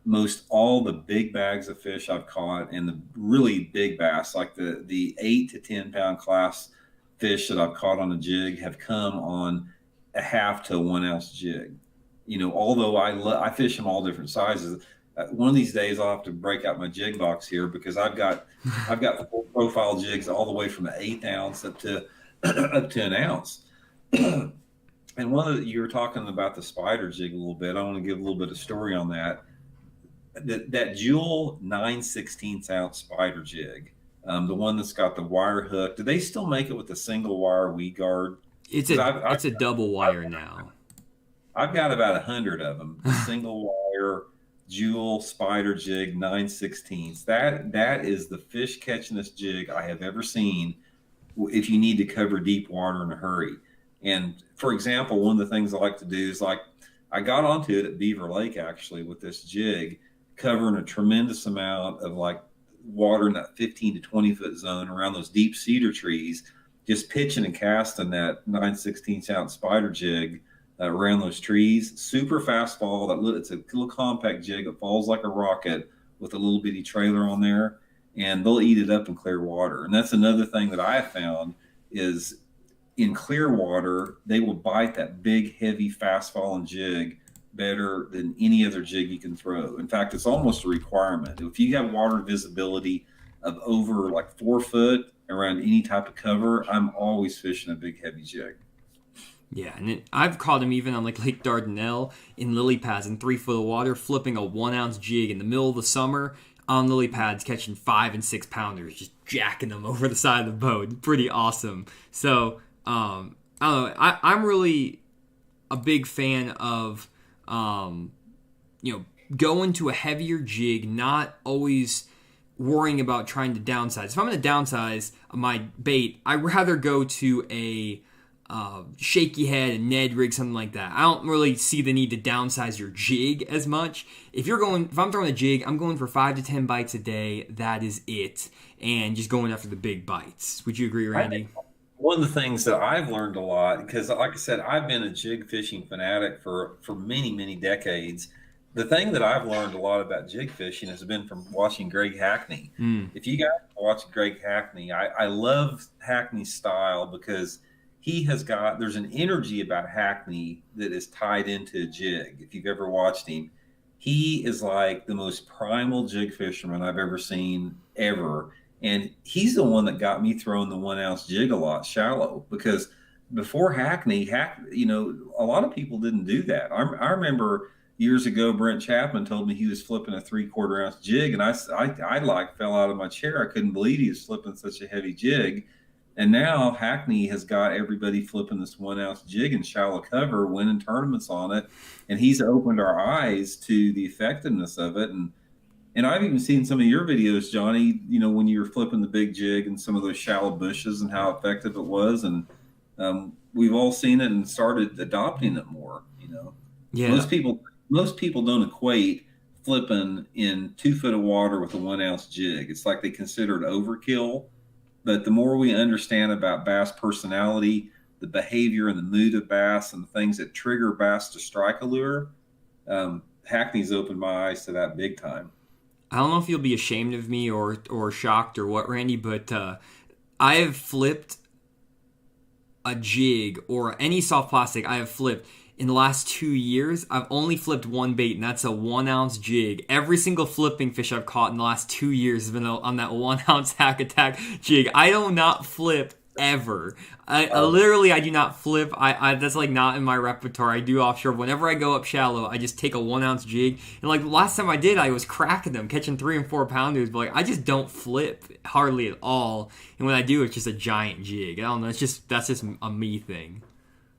most all the big bags of fish I've caught and the really big bass, like the 8 to 10 pound class fish that I've caught on a jig, have come on a 1/2 to 1 ounce jig. Although I fish them all different sizes. One of these days I'll have to break out my jig box here because I've got full profile jigs all the way from an 1/8 ounce up to an ounce. And you were talking about the spider jig a little bit. I want to give a little bit of story on that. That Jewel 9/16 ounce spider jig, the one that's got the wire hook. Do they still make it with a single wire weed guard? It's a double wire now. I've got about 100 of them. Single wire Jewel spider jig 9/16. That is the fish catchingest jig I have ever seen. If you need to cover deep water in a hurry. And for example, one of the things I like to do is I got onto it at Beaver Lake actually with this jig, covering a tremendous amount of water in that 15 to 20 foot zone around those deep cedar trees, just pitching and casting that 9/16 ounce spider jig around those trees. Super fast fall. It's a little compact jig. It falls like a rocket with a little bitty trailer on there, and they'll eat it up in clear water. And that's another thing that I have found is in clear water, they will bite that big, heavy, fast falling jig better than any other jig you can throw. In fact, it's almost a requirement. If you have water visibility of over like 4 foot around any type of cover, I'm always fishing a big, heavy jig. Yeah, and I've caught him even on like Lake Dardanelle in lily pads in 3 foot of water, flipping a 1 ounce jig in the middle of the summer on lily pads, catching 5 and 6 pounders, just jacking them over the side of the boat. Pretty awesome. So I don't know. I'm really a big fan of going to a heavier jig, not always worrying about trying to downsize. If I'm going to downsize my bait, I'd rather go to a shaky head, a Ned rig, something like that. I don't really see the need to downsize your jig as much. If I'm throwing a jig, I'm going for 5 to 10 bites a day. That is it, and just going after the big bites. Would you agree, Randy? One of the things that I've learned a lot, because like I said, I've been a jig fishing fanatic for many, many decades. The thing that I've learned a lot about jig fishing has been from watching Greg Hackney. If you guys watch Greg Hackney, I love Hackney's style because there's an energy about Hackney that is tied into a jig. If you've ever watched him, he is like the most primal jig fisherman I've ever seen ever. And he's the one that got me throwing the 1 ounce jig a lot shallow, because before Hackney, a lot of people didn't do that. I remember years ago, Brent Chapman told me he was flipping a 3/4 ounce jig, and I like fell out of my chair. I couldn't believe he was flipping such a heavy jig. And now Hackney has got everybody flipping this 1 ounce jig in shallow cover, winning tournaments on it. And he's opened our eyes to the effectiveness of it. And I've even seen some of your videos, Johnny, when you were flipping the big jig and some of those shallow bushes and how effective it was. And we've all seen it and started adopting it more. Yeah. Most people don't equate flipping in 2 foot of water with a 1 ounce jig. It's like they consider it overkill. But the more we understand about bass personality, the behavior and the mood of bass, and the things that trigger bass to strike a lure, Hackney's opened my eyes to that big time. I don't know if you'll be ashamed of me or shocked or what, Randy, but I have flipped a jig or any soft plastic I have flipped in the last 2 years. I've only flipped one bait, and that's a 1 ounce jig. Every single flipping fish I've caught in the last 2 years has been on that 1 ounce hack attack jig. I do not flip ever. I literally do not flip. I that's like not in my repertoire. I do offshore. Whenever I go up shallow, I just take a 1 ounce jig. And like the last time I did, I was cracking them, catching 3 and 4 pounders. But like I just don't flip hardly at all. And when I do, it's just a giant jig. I don't know. That's just a me thing.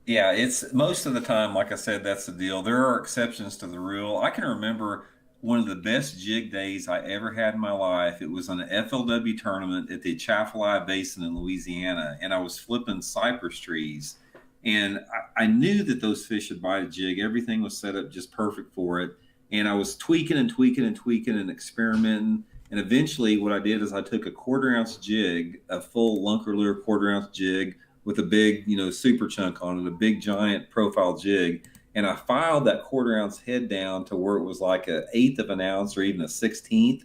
Yeah, it's most of the time, like I said, that's the deal. There are exceptions to the rule. I can remember one of the best jig days I ever had in my life. It was on an FLW tournament at the Atchafalaya Basin in Louisiana, and I was flipping cypress trees. And I knew that those fish would bite a jig. Everything was set up just perfect for it. And I was tweaking and experimenting. And eventually what I did is I took a 1/4 ounce jig, a full lunker lure 1/4 ounce jig, with a big, super chunk on it, a big giant profile jig. And I filed that 1/4 ounce head down to where it was like 1/8 of an ounce or even a 16th.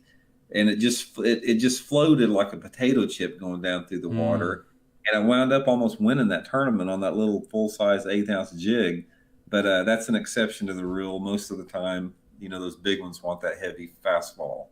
And it just floated like a potato chip going down through the water. And I wound up almost winning that tournament on that little full size 1/8 ounce jig. But that's an exception to the rule. Most of the time, those big ones want that heavy fastball.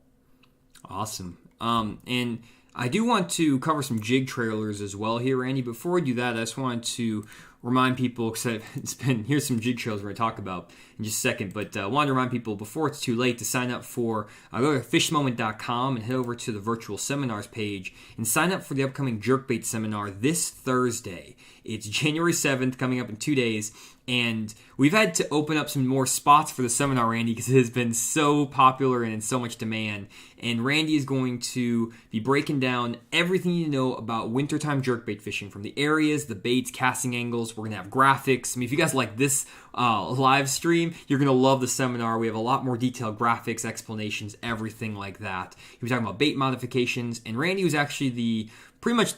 Awesome. And I do want to cover some jig trailers as well here, Randy. Before we do that, I just wanted to remind people, because here's some jig trailers we're going to talk about in just a second, but I wanted to remind people before it's too late to sign up for, go to fishmoment.com and head over to the virtual seminars page and sign up for the upcoming jerkbait seminar this Thursday. It's January 7th, coming up in 2 days, and we've had to open up some more spots for the seminar, Randy, because it has been so popular and in so much demand. And Randy is going to be breaking down everything you know about wintertime jerkbait fishing, from the areas, the baits, casting angles. We're going to have graphics. I mean, if you guys like this live stream, you're going to love the seminar. We have a lot more detailed graphics, explanations, everything like that. He was talking about bait modifications, and Randy was actually pretty much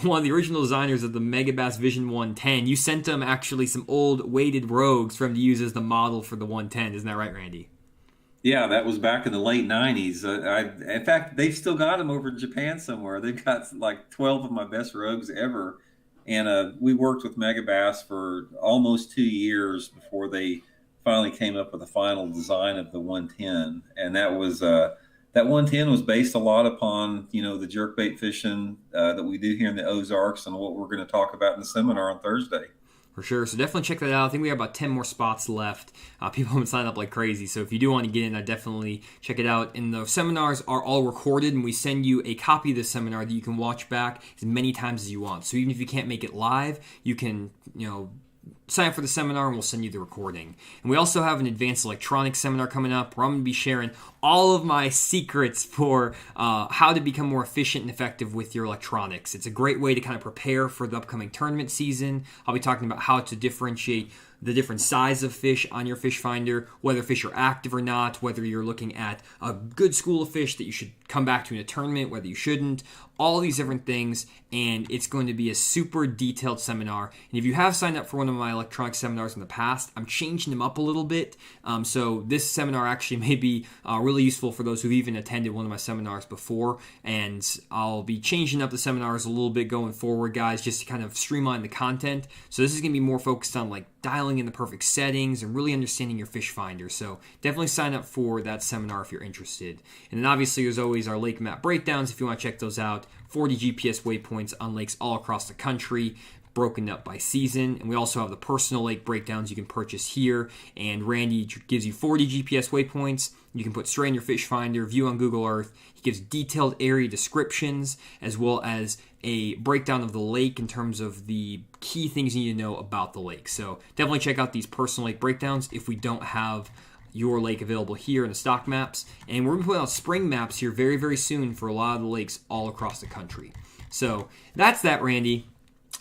one of the original designers of the Megabass Vision 110. You sent him actually some old weighted rogues for him to use as the model for the 110. Isn't that right, Randy? Yeah, that was back in the late 90s. In fact, they've still got them over in Japan somewhere. They've got like 12 of my best rogues ever. And we worked with Megabass for almost 2 years before they finally came up with the final design of the 110. And that 110 was based a lot upon, the jerkbait fishing that we do here in the Ozarks and what we're going to talk about in the seminar on Thursday. For sure. So definitely check that out. I think we have about 10 more spots left. People have been signing up like crazy. So if you do want to get in, I definitely check it out. And the seminars are all recorded, and we send you a copy of the seminar that you can watch back as many times as you want. So even if you can't make it live, you can, sign up for the seminar and we'll send you the recording. And we also have an advanced electronics seminar coming up where I'm going to be sharing all of my secrets for how to become more efficient and effective with your electronics. It's a great way to kind of prepare for the upcoming tournament season. I'll be talking about how to differentiate the different size of fish on your fish finder, whether fish are active or not, whether you're looking at a good school of fish that you should come back to in a tournament, whether you shouldn't, all these different things, and it's going to be a super detailed seminar. And if you have signed up for one of my electronic seminars in the past, I'm changing them up a little bit, so this seminar actually may be really useful for those who've even attended one of my seminars before, and I'll be changing up the seminars a little bit going forward, guys, just to kind of streamline the content. So this is going to be more focused on like dialing in the perfect settings and really understanding your fish finder. So definitely sign up for that seminar if you're interested. And then obviously there's always our lake map breakdowns if you want to check those out. 40 GPS waypoints on lakes all across the country, broken up by season. And we also have the personal lake breakdowns you can purchase here. And Randy gives you 40 GPS waypoints. You can put straight in your fish finder, view on Google Earth. He gives detailed area descriptions as well as a breakdown of the lake in terms of the key things you need to know about the lake. So definitely check out these personal lake breakdowns if we don't have your lake available here in the stock maps. And we're going to put out spring maps here very, very soon for a lot of the lakes all across the country. So that's that, Randy.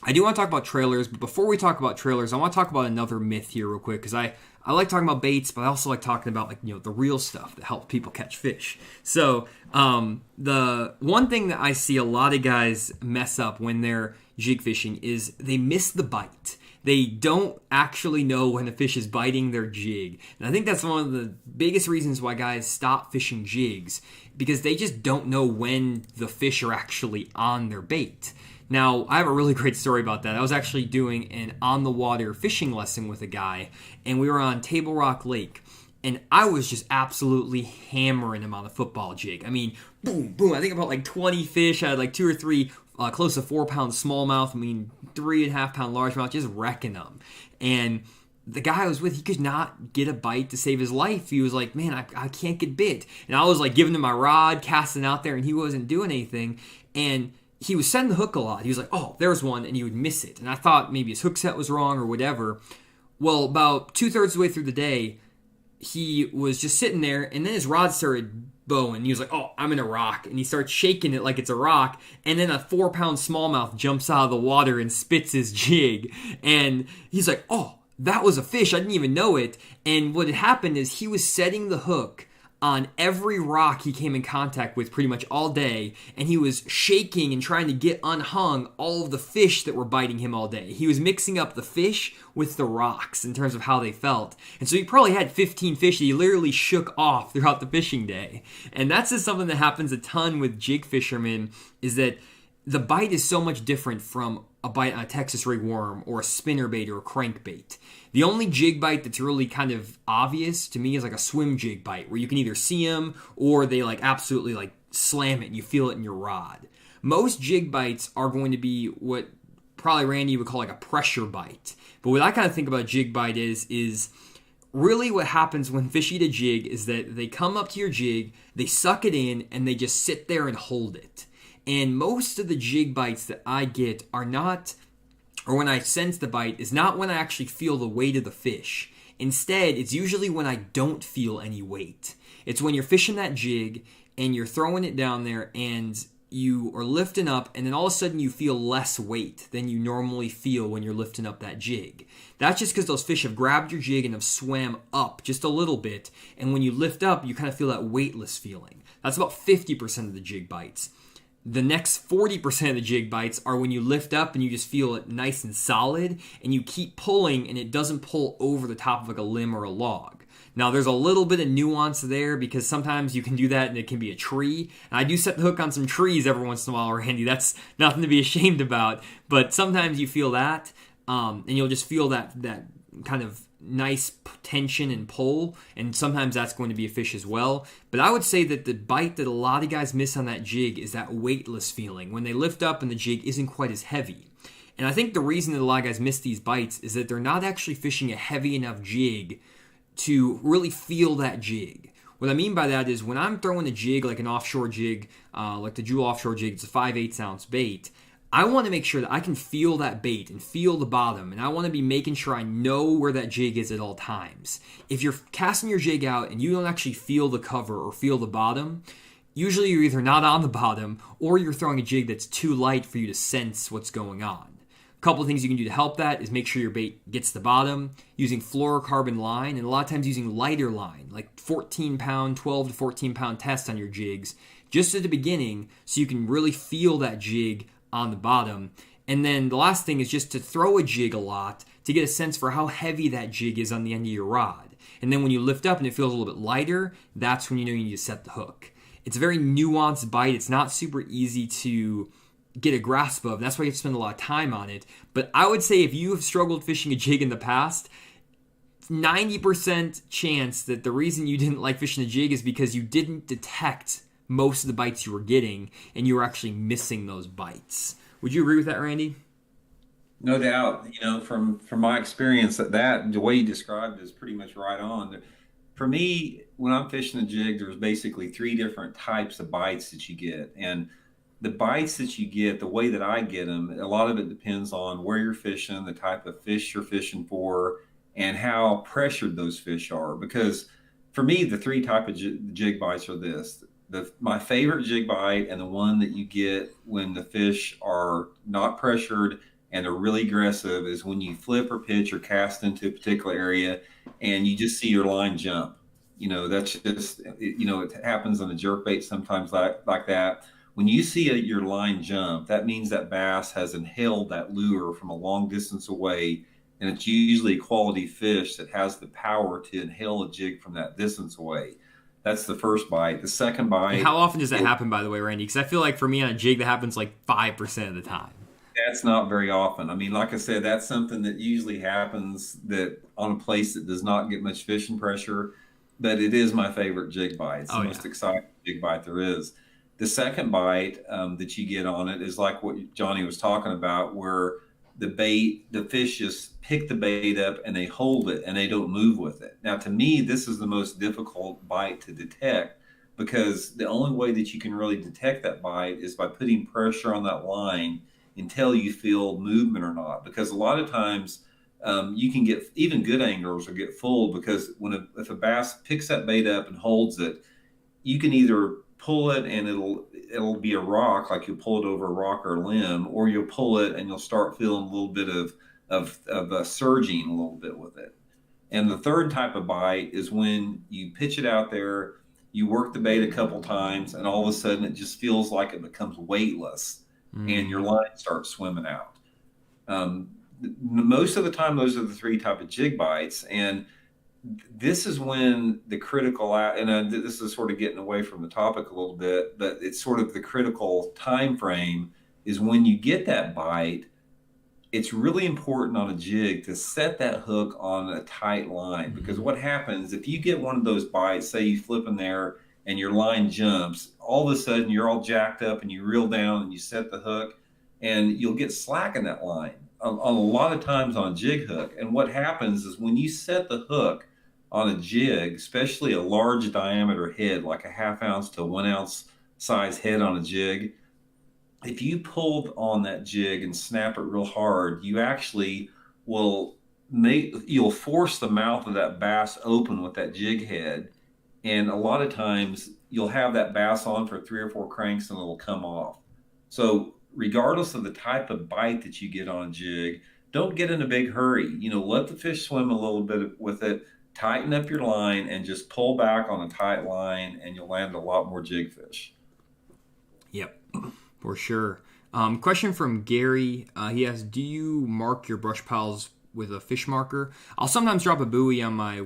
I do want to talk about trailers, but before we talk about trailers, I want to talk about another myth here real quick, because I like talking about baits, but I also like talking about the real stuff that helps people catch fish. So the one thing that I see a lot of guys mess up when they're jig fishing is they miss the bite. They don't actually know when a fish is biting their jig. And I think that's one of the biggest reasons why guys stop fishing jigs, because they just don't know when the fish are actually on their bait. Now, I have a really great story about that. I was actually doing an on-the-water fishing lesson with a guy, and we were on Table Rock Lake, and I was just absolutely hammering him on a football jig. I mean, boom, boom. I think about like 20 fish. I had like 2 or 3 close to 4-pound smallmouth. 3.5-pound largemouth, just wrecking them. And the guy I was with, he could not get a bite to save his life. He was like, man, I can't get bit. And I was like giving him my rod, casting out there, and he wasn't doing anything. And he was setting the hook a lot. He was like, oh, there's one, and he would miss it. And I thought maybe his hook set was wrong or whatever. Well, about 2/3 of the way through the day, he was just sitting there, and then his rod started bowing. He was like, oh, I'm in a rock. And he starts shaking it like it's a rock, and then a 4-pound smallmouth jumps out of the water and spits his jig. And he's like, oh, that was a fish. I didn't even know it. And what had happened is he was setting the hook on every rock he came in contact with pretty much all day, and he was shaking and trying to get unhung all of the fish that were biting him all day. He was mixing up the fish with the rocks in terms of how they felt. And so he probably had 15 fish that he literally shook off throughout the fishing day. And that's just something that happens a ton with jig fishermen, is that the bite is so much different from a bite on a Texas rig worm or a spinnerbait or a crankbait. The only jig bite that's really kind of obvious to me is like a swim jig bite, where you can either see them or they like absolutely like slam it and you feel it in your rod. Most jig bites are going to be what probably Randy would call like a pressure bite. But what I kind of think about jig bite is really what happens when fish eat a jig is that they come up to your jig, they suck it in, and they just sit there and hold it. And most of the jig bites that I get are not, or when I sense the bite, is not when I actually feel the weight of the fish. Instead, it's usually when I don't feel any weight. It's when you're fishing that jig and you're throwing it down there and you are lifting up, and then all of a sudden you feel less weight than you normally feel when you're lifting up that jig. That's just because those fish have grabbed your jig and have swam up just a little bit, and when you lift up, you kind of feel that weightless feeling. That's about 50% of the jig bites. The next 40% of the jig bites are when you lift up and you just feel it nice and solid, and you keep pulling and it doesn't pull over the top of like a limb or a log. Now, there's a little bit of nuance there because sometimes you can do that and it can be a tree. And I do set the hook on some trees every once in a while, Randy. That's nothing to be ashamed about. But sometimes you feel that, and you'll just feel that kind of nice tension and pull, and sometimes that's going to be a fish as well. But I would say that the bite that a lot of guys miss on that jig is that weightless feeling when they lift up and the jig isn't quite as heavy. And I think the reason that a lot of guys miss these bites is that they're not actually fishing a heavy enough jig to really feel that jig. What I mean by that is when I'm throwing a jig like an offshore jig, like the Jewel offshore jig, it's a 5/8 ounce bait, I want to make sure that I can feel that bait and feel the bottom, and I want to be making sure I know where that jig is at all times. If you're casting your jig out and you don't actually feel the cover or feel the bottom, usually you're either not on the bottom or you're throwing a jig that's too light for you to sense what's going on. A couple of things you can do to help that is make sure your bait gets the bottom, using fluorocarbon line, and a lot of times using lighter line, like 14 pound, 12 to 14 pound test on your jigs, just at the beginning so you can really feel that jig on the bottom. And then the last thing is just to throw a jig a lot to get a sense for how heavy that jig is on the end of your rod. And then when you lift up and it feels a little bit lighter, that's when you know you need to set the hook. It's a very nuanced bite. It's not super easy to get a grasp of. That's why you have to spend a lot of time on it. But I would say if you have struggled fishing a jig in the past, 90% chance that the reason you didn't like fishing a jig is because you didn't detect most of the bites you were getting, and you were actually missing those bites. Would you agree with that, Randy? No doubt. From my experience, that the way you described it is pretty much right on. For me, when I'm fishing a jig, there's basically three different types of bites that you get. And the bites that you get, the way that I get them, a lot of it depends on where you're fishing, the type of fish you're fishing for, and how pressured those fish are. Because for me, the three type of jig bites are this. My favorite jig bite, and the one that you get when the fish are not pressured and they're really aggressive, is when you flip or pitch or cast into a particular area and you just see your line jump. That's just, it happens on a jerkbait sometimes like that. When you see your line jump, that means that bass has inhaled that lure from a long distance away, and it's usually a quality fish that has the power to inhale a jig from that distance away. That's the first bite. The second bite. And how often does that happen, by the way, Randy? Because I feel like for me on a jig, that happens like 5% of the time. That's not very often. I mean, like I said, that's something that usually happens that on a place that does not get much fishing pressure. But it is my favorite jig bite. It's the most exciting jig bite there is. The second bite that you get on it is like what Johnny was talking about, where the fish just pick the bait up and they hold it and they don't move with it. Now, to me, this is the most difficult bite to detect, because the only way that you can really detect that bite is by putting pressure on that line until you feel movement or not. Because a lot of times you can get, even good anglers will get fooled, because if a bass picks that bait up and holds it, you can either pull it and it'll be a rock, like you'll pull it over a rock or a limb, or you'll pull it and you'll start feeling a little bit of surging a little bit with it. And the third type of bite is when you pitch it out there, you work the bait a couple times, and all of a sudden it just feels like it becomes weightless, and your line starts swimming out. Most of the time, those are the three type of jig bites, and this is when the critical, and this is sort of getting away from the topic a little bit, but it's sort of the critical time frame is when you get that bite. It's really important on a jig to set that hook on a tight line, because what happens if you get one of those bites, say you flip in there and your line jumps, all of a sudden you're all jacked up and you reel down and you set the hook, and you'll get slack in that line on a lot of times on a jig hook. And what happens is when you set the hook on a jig, especially a large diameter head, like a 1/2 ounce to 1 ounce size head on a jig, if you pulled on that jig and snap it real hard, you actually you'll force the mouth of that bass open with that jig head. And a lot of times you'll have that bass on for 3 or 4 cranks and it'll come off. So regardless of the type of bite that you get on a jig, don't get in a big hurry. Let the fish swim a little bit with it, tighten up your line, and just pull back on a tight line, and you'll land a lot more jig fish. Yep, for sure. Question from Gary. He asks, do you mark your brush piles with a fish marker. I'll sometimes drop a buoy on my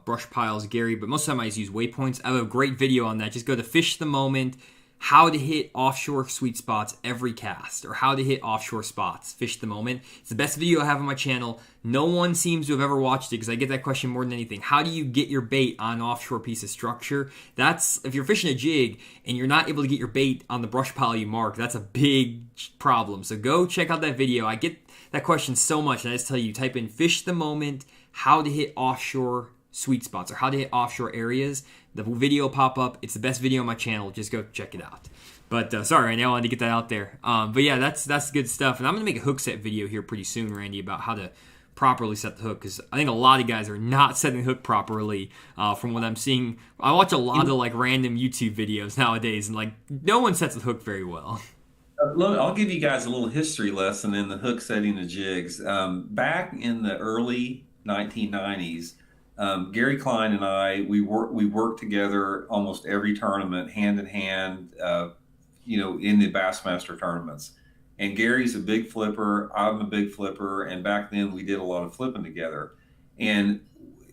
brush piles, Gary, but most of the time I just use waypoints. I have a great video on that. Just go to Fish the Moment, how to hit offshore sweet spots every cast, or how to hit offshore spots, Fish the Moment. It's the best video I have on my channel. No one seems to have ever watched it because I get that question more than anything. How do you get your bait on an offshore piece of structure? That's, if you're fishing a jig and you're not able to get your bait on the brush pile you mark, that's a big problem. So go check out that video. I get that question so much, and I just tell you, type in Fish the Moment, how to hit offshore sweet spots, or how to hit offshore areas. The video will pop up. It's the best video on my channel. Just go check it out. But sorry, Randy, I wanted to get that out there. But yeah, that's good stuff. And I'm going to make a hook set video here pretty soon, Randy, about how to properly set the hook, because I think a lot of guys are not setting the hook properly from what I'm seeing. I watch a lot of like random YouTube videos nowadays, and like no one sets the hook very well. Look, I'll give you guys a little history lesson in the hook setting of jigs. Back in the early 1990s, Gary Klein and I, we worked together almost every tournament, hand in hand, in the Bassmaster tournaments. And Gary's a big flipper, I'm a big flipper, and back then we did a lot of flipping together. And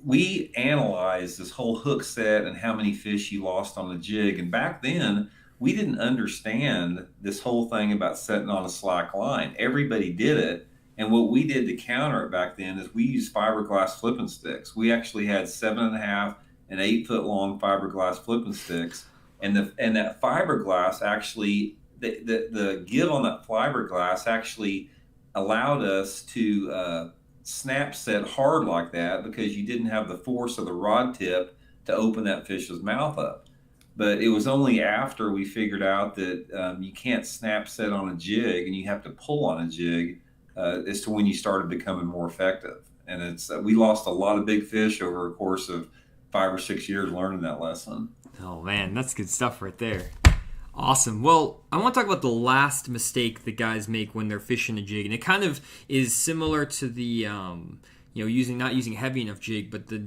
we analyzed this whole hook set and how many fish you lost on the jig. And back then, we didn't understand this whole thing about setting on a slack line. Everybody did it. And what we did to counter it back then is we used fiberglass flipping sticks. We actually had 7.5 and 8 foot long fiberglass flipping sticks. And that fiberglass actually, the give on that fiberglass actually allowed us to snap set hard like that, because you didn't have the force of the rod tip to open that fish's mouth up. But it was only after we figured out that you can't snap set on a jig and you have to pull on a jig as to when you started becoming more effective. And it's we lost a lot of big fish over a course of 5 or 6 years learning that lesson. Oh man, that's good stuff right there. Awesome. Well, I want to talk about the last mistake that guys make when they're fishing a jig, and it kind of is similar to the not using heavy enough jig, but this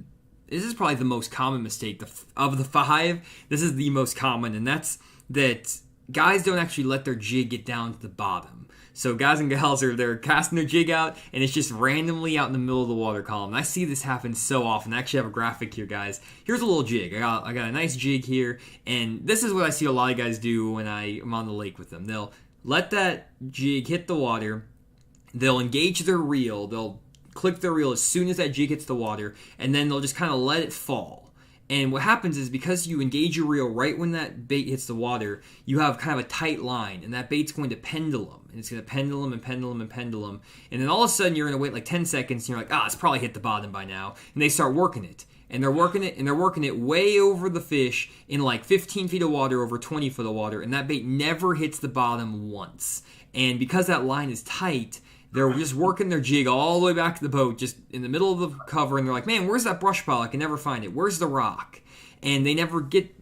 is probably the most common mistake of the 5. This is the most common, and that's that guys don't actually let their jig get down to the bottom. So guys and gals they're casting their jig out, and it's just randomly out in the middle of the water column. And I see this happen so often. I actually have a graphic here, guys. Here's a little jig. I got a nice jig here, and this is what I see a lot of guys do when I'm on the lake with them. They'll let that jig hit the water. They'll engage their reel. They'll click their reel as soon as that jig hits the water, and then they'll just kind of let it fall. And what happens is, because you engage your reel right when that bait hits the water, you have kind of a tight line, and that bait's going to pendulum. And it's going to pendulum and pendulum and pendulum. And then all of a sudden, you're going to wait like 10 seconds, and you're like, it's probably hit the bottom by now. And they start working it. And they're working it, and they're working it way over the fish in like 15 feet of water, over 20 foot of water. And that bait never hits the bottom once. And because that line is tight, they're just working their jig all the way back to the boat, just in the middle of the cover, and they're like, man, where's that brush pile? I can never find it. Where's the rock? And they never get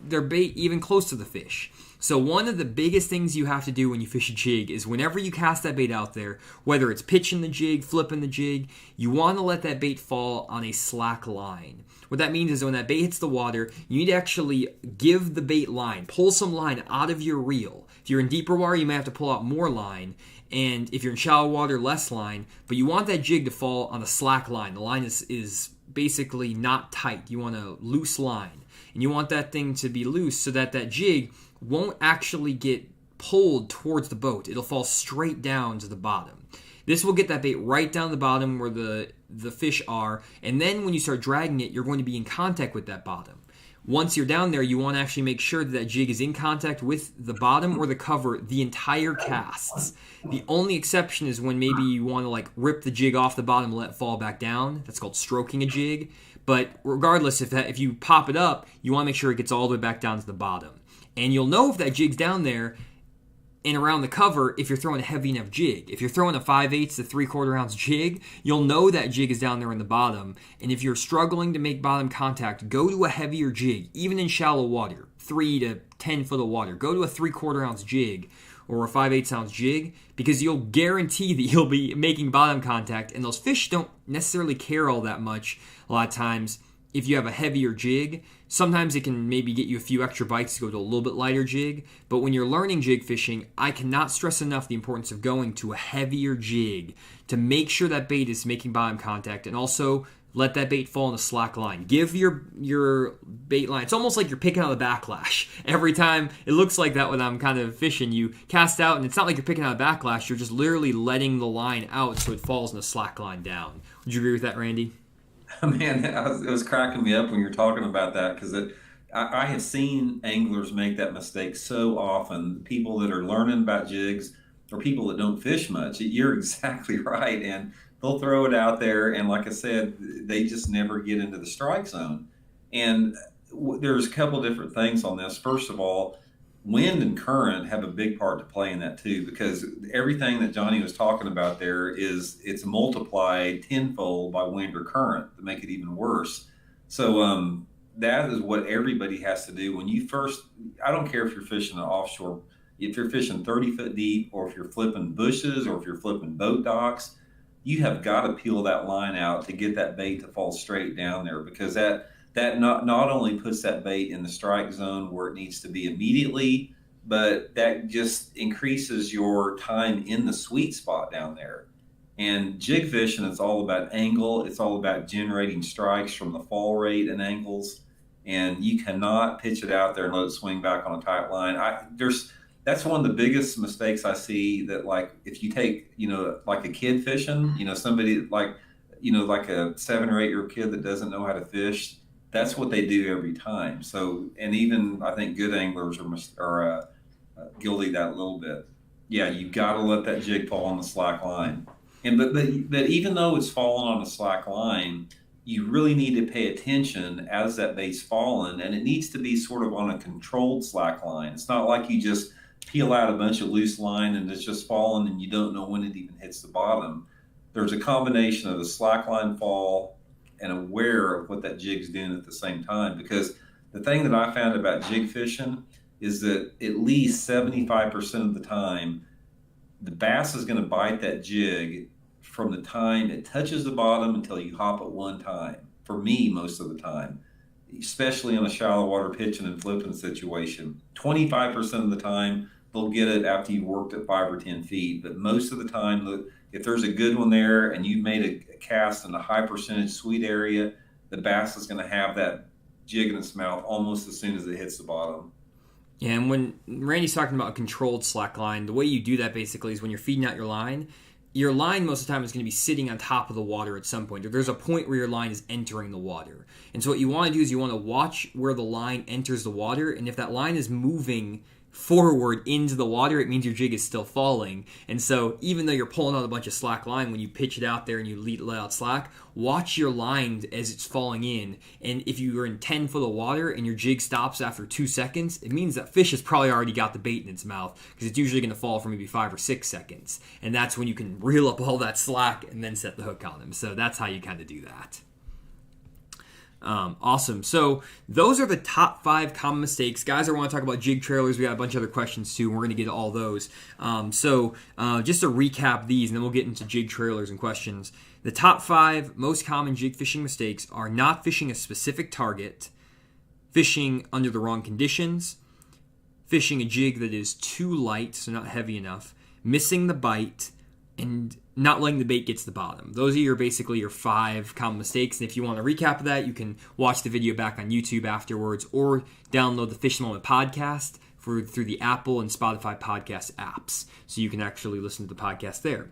their bait even close to the fish. So one of the biggest things you have to do when you fish a jig is whenever you cast that bait out there, whether it's pitching the jig, flipping the jig, you want to let that bait fall on a slack line. What that means is when that bait hits the water, you need to actually give the bait line, pull some line out of your reel. If you're in deeper water, you may have to pull out more line. And if you're in shallow water, less line. But you want that jig to fall on a slack line. The line is basically not tight. You want a loose line. And you want that thing to be loose so that that jig won't actually get pulled towards the boat. It'll fall straight down to the bottom. This will get that bait right down the bottom where the fish are. And then when you start dragging it, you're going to be in contact with that bottom. Once you're down there, you want to actually make sure that that jig is in contact with the bottom or the cover the entire casts. The only exception is when maybe you want to like rip the jig off the bottom and let it fall back down. That's called stroking a jig. But regardless, if you pop it up, you want to make sure it gets all the way back down to the bottom. And you'll know if that jig's down there and around the cover if you're throwing a heavy enough jig. If you're throwing a 5/8 to 3/4 ounce jig, you'll know that jig is down there in the bottom. And if you're struggling to make bottom contact, go to a heavier jig, even in shallow water, 3 to 10 foot of water. Go to a 3/4 ounce jig or a 5/8 ounce jig, because you'll guarantee that you'll be making bottom contact. And those fish don't necessarily care all that much a lot of times if you have a heavier jig, sometimes it can maybe get you a few extra bites to go to a little bit lighter jig. But when you're learning jig fishing, I cannot stress enough the importance of going to a heavier jig to make sure that bait is making bottom contact, and also let that bait fall in a slack line. Give your bait line, it's almost like you're picking out a backlash. Every time, it looks like that when I'm kind of fishing, you cast out, and it's not like you're picking out a backlash, you're just literally letting the line out so it falls in a slack line down. Would you agree with that, Randy? Man, it was cracking me up when you're talking about that, because I have seen anglers make that mistake so often. People that are learning about jigs or people that don't fish much. You're exactly right, and they'll throw it out there, and like I said, they just never get into the strike zone. And there's a couple different things on this. First of all, wind and current have a big part to play in that too, because everything that Jonny was talking about there it's multiplied tenfold by wind or current to make it even worse. So that is what everybody has to do when you first. I don't care if you're fishing an offshore, if you're fishing 30 foot deep, or if you're flipping bushes, or if you're flipping boat docks, you have got to peel that line out to get that bait to fall straight down there, because that not only puts that bait in the strike zone where it needs to be immediately, but that just increases your time in the sweet spot down there. And jig fishing, it's all about angle. It's all about generating strikes from the fall rate and angles. And you cannot pitch it out there and let it swing back on a tight line. That's one of the biggest mistakes I see, that like if you take, like a kid fishing, somebody like a 7 or 8 year old kid that doesn't know how to fish, that's what they do every time. So, and even I think good anglers are guilty of that a little bit. Yeah, you've got to let that jig fall on the slack line. And but even though it's falling on a slack line, you really need to pay attention as that bait's falling, and it needs to be sort of on a controlled slack line. It's not like you just peel out a bunch of loose line and it's just falling and you don't know when it even hits the bottom. There's a combination of the slack line fall and aware of what that jig's doing at the same time. Because the thing that I found about jig fishing is that at least 75% of the time, the bass is going to bite that jig from the time it touches the bottom until you hop it one time. For me, most of the time, especially in a shallow water pitching and flipping situation, 25% of the time, they'll get it after you've worked at 5 or 10 feet. But most of the time, if there's a good one there and you've made a cast in a high percentage sweet area, the bass is going to have that jig in its mouth almost as soon as it hits the bottom. Yeah, and when Randy's talking about a controlled slack line, the way you do that basically is when you're feeding out your line most of the time is going to be sitting on top of the water at some point. There's a point where your line is entering the water. And so what you want to do is you want to watch where the line enters the water, and if that line is moving forward into the water, it means your jig is still falling. And so even though you're pulling out a bunch of slack line, when you pitch it out there and you let out slack, watch your line as it's falling in. And if you are in 10 foot of water and your jig stops after 2 seconds, it means that fish has probably already got the bait in its mouth, because it's usually going to fall for maybe 5 or 6 seconds. And that's when you can reel up all that slack and then set the hook on them. So that's how you kind of do that. Awesome. So those are the top 5 common mistakes. Guys, I want to talk about jig trailers. We got a bunch of other questions too, and we're going to get to all those. Just to recap these, and then we'll get into jig trailers and questions. The top 5 most common jig fishing mistakes are not fishing a specific target, fishing under the wrong conditions, fishing a jig that is too light, so not heavy enough, missing the bite, and not letting the bait get to the bottom. Those are basically your 5 common mistakes. And if you want to recap that, you can watch the video back on YouTube afterwards, or download the Fish Moment podcast through the Apple and Spotify podcast apps, so you can actually listen to the podcast there.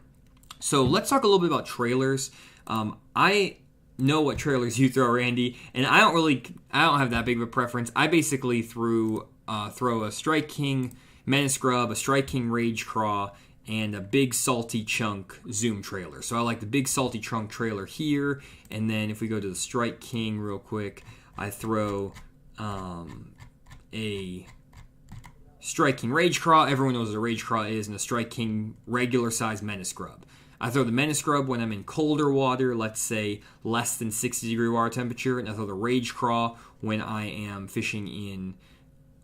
So let's talk a little bit about trailers. I know what trailers you throw, Randy, and I don't have that big of a preference. I basically throw a Strike King Menace Grub, a Strike King Rage Craw, and a big salty chunk zoom trailer. So I like the big salty chunk trailer here, and then if we go to the Strike King real quick, I throw a Strike King Rage Craw. Everyone knows what a Rage Craw is, and a Strike King regular size Menace Grub. I throw the Menace Grub when I'm in colder water, let's say less than 60 degree water temperature, and I throw the Rage Craw when I am fishing in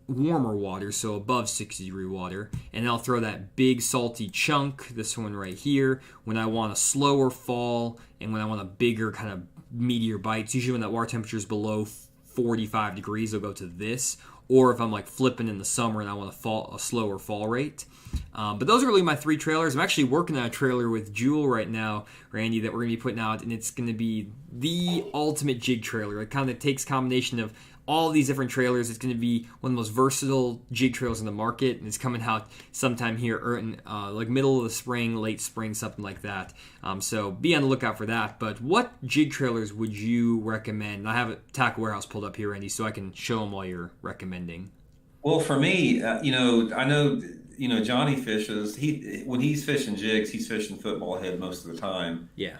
warmer water, so above 60 degree water. And I'll throw that big salty chunk, this one right here, when I want a slower fall and when I want a bigger kind of meteor bites. Usually when that water temperature is below 45 degrees, they'll go to this. Or if I'm like flipping in the summer and I want a slower fall rate. But those are really my 3 trailers. I'm actually working on a trailer with Jewel right now, Randy, that we're going to be putting out, and it's going to be the ultimate jig trailer. It kind of takes a combination of all these different trailers. It's going to be one of the most versatile jig trailers in the market, and it's coming out sometime here in like middle of the spring, late spring, something like that. So be on the lookout for that. But what jig trailers would you recommend? I have a Tackle Warehouse pulled up here, Randy, so I can show them while you're recommending. Well, for me, I know, Johnny fishes. When he's fishing jigs, he's fishing football head most of the time. Yeah.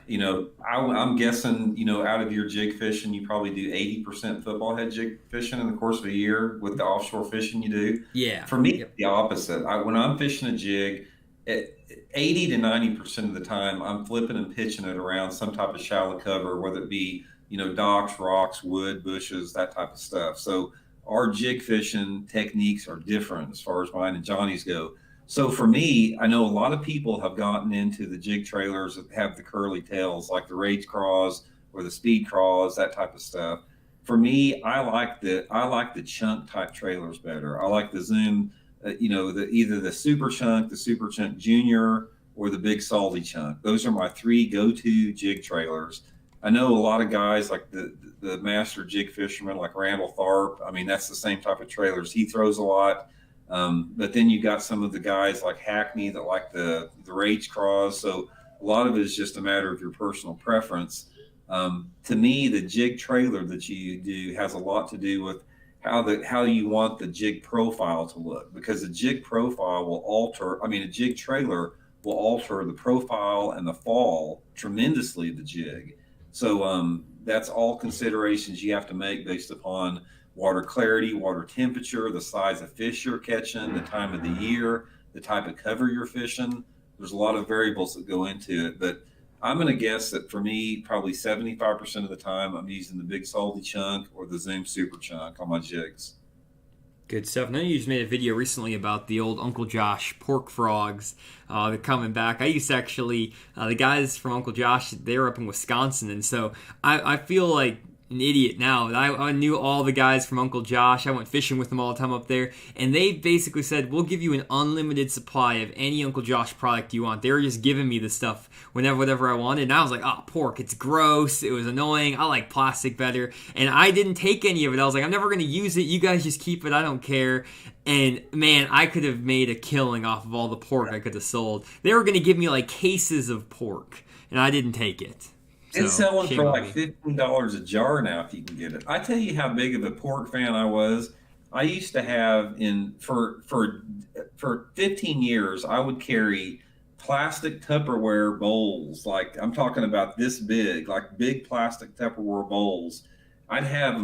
I'm guessing, out of your jig fishing, you probably do 80% football head jig fishing in the course of a year with the offshore fishing you do. Yeah. For me, it's the opposite. When I'm fishing a jig, 80 to 90% of the time, I'm flipping and pitching it around some type of shallow cover, whether it be, docks, rocks, wood, bushes, that type of stuff. So our jig fishing techniques are different as far as mine and Johnny's go. So for me, I know a lot of people have gotten into the jig trailers that have the curly tails, like the Rage Craws or the Speed Craws, that type of stuff. For me, I like the chunk type trailers better. I like the Zoom, either the Super Chunk Junior, or the Big Salty Chunk. Those are my 3 go-to jig trailers. I know a lot of guys like the master jig fisherman like Randall Tharp. I mean, that's the same type of trailers he throws a lot. But then you got some of the guys like Hackney that like the Rage Craws. So a lot of it is just a matter of your personal preference. To me, the jig trailer that you do has a lot to do with how you want the jig profile to look, because the jig profile will alter. I mean, a jig trailer will alter the profile and the fall tremendously of the jig. So that's all considerations you have to make based upon water clarity, water temperature, the size of fish you're catching, the time of the year, the type of cover you're fishing. There's a lot of variables that go into it, but I'm going to guess that for me, probably 75% of the time, I'm using the Big Salty Chunk or the Zoom Super Chunk on my jigs. Good stuff. I know you just made a video recently about the old Uncle Josh pork frogs. They're coming back. I used to actually, the guys from Uncle Josh, they were up in Wisconsin, and so I feel like an idiot now. I knew all the guys from Uncle Josh. I went fishing with them all the time up there, and they basically said, we'll give you an unlimited supply of any Uncle Josh product you want. They were just giving me the stuff whatever I wanted, and I was like, oh, pork, it's gross, it was annoying, I like plastic better, and I didn't take any of it. I was like, I'm never going to use it, you guys just keep it, I don't care. And man, I could have made a killing off of all the pork I could have sold. They were going to give me like cases of pork, and I didn't take it. It's selling for like $15 a jar now if you can get it. I tell you how big of a pork fan I was. I used to have for 15 years, I would carry plastic Tupperware bowls. Like I'm talking about this big, like big plastic Tupperware bowls. I'd have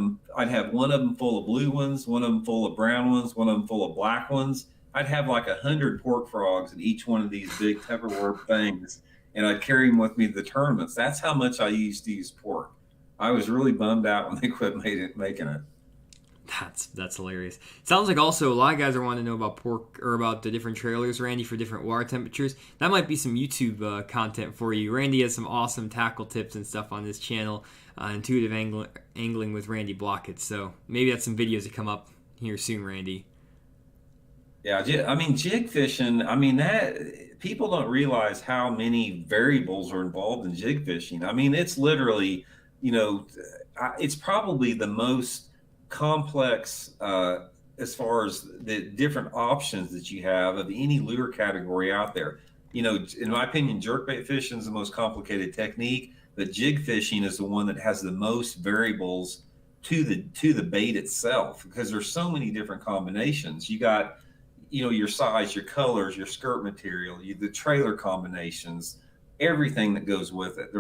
one of them full of blue ones, one of them full of brown ones, one of them full of black ones. I'd have like 100 pork frogs in each one of these big Tupperware things. And I'd carry them with me to the tournaments. That's how much I used to use pork. I was really bummed out when they quit making it. That's hilarious. Sounds like also a lot of guys are wanting to know about pork or about the different trailers, Randy, for different water temperatures. That might be some YouTube content for you. Randy has some awesome tackle tips and stuff on this channel, Intuitive Angling with Randy Blockett. So maybe that's some videos that come up here soon, Randy. Yeah, I mean, jig fishing, that people don't realize how many variables are involved in jig fishing. I mean, it's literally, it's probably the most complex as far as the different options that you have of any lure category out there. In my opinion, jerkbait fishing is the most complicated technique, but jig fishing is the one that has the most variables to the bait itself, because there's so many different combinations. You got your size, your colors, your skirt material, the trailer combinations, everything that goes with it.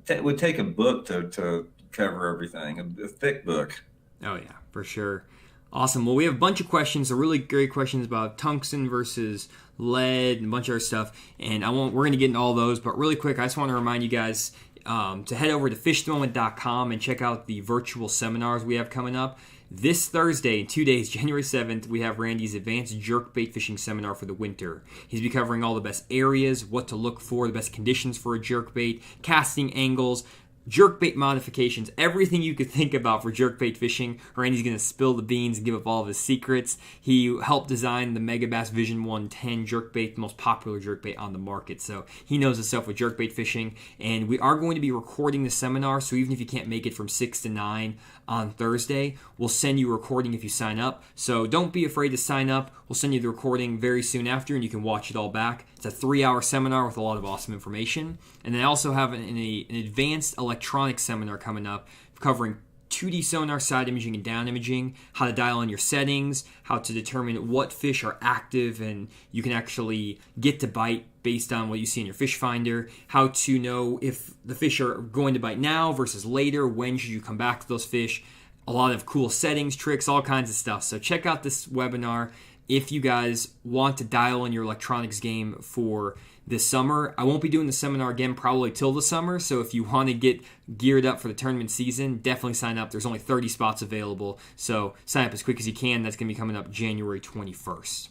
It would take a book to cover everything, a thick book. Oh yeah, for sure. Awesome. Well, we have a bunch of questions, really great questions about tungsten versus lead and a bunch of other stuff. And we're going to get into all those, but really quick, I just want to remind you guys to head over to fishthemoment.com and check out the virtual seminars we have coming up. This Thursday, in 2 days, January 7th, we have Randy's Advanced Jerkbait Fishing Seminar for the winter. He's be covering all the best areas, what to look for, the best conditions for a jerkbait, casting angles, jerkbait modifications, everything you could think about for jerkbait fishing. Randy's going to spill the beans and give up all of his secrets. He helped design the Megabass Vision 110 jerkbait, the most popular jerkbait on the market. So he knows his stuff with jerkbait fishing. And we are going to be recording the seminar, so even if you can't make it from 6 to 9 on Thursday, we'll send you a recording if you sign up. So don't be afraid to sign up. We'll send you the recording very soon after, and you can watch it all back. It's a 3-hour seminar with a lot of awesome information. And I also have an advanced electronics seminar coming up covering 2D sonar, side imaging, and down imaging, how to dial in your settings, how to determine what fish are active and you can actually get to bite based on what you see in your fish finder, how to know if the fish are going to bite now versus later, when should you come back to those fish, a lot of cool settings, tricks, all kinds of stuff. So check out this webinar if you guys want to dial in your electronics game for this summer. I won't be doing the seminar again probably till the summer, so if you want to get geared up for the tournament season, definitely sign up. There's only 30 spots available, so sign up as quick as you can. That's going to be coming up January 21st.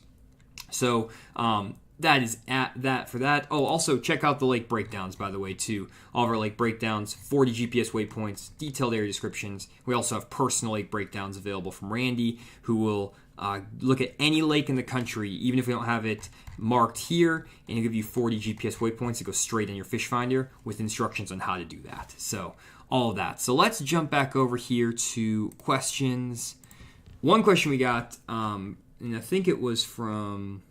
So that is that for that. Oh, also check out the lake breakdowns, by the way, too. All of our lake breakdowns, 40 GPS waypoints, detailed area descriptions. We also have personal lake breakdowns available from Randy, who will look at any lake in the country, even if we don't have it marked here, and he'll give you 40 GPS waypoints that go straight in your fish finder with instructions on how to do that. So all of that. So let's jump back over here to questions. One question we got, and I think it was from,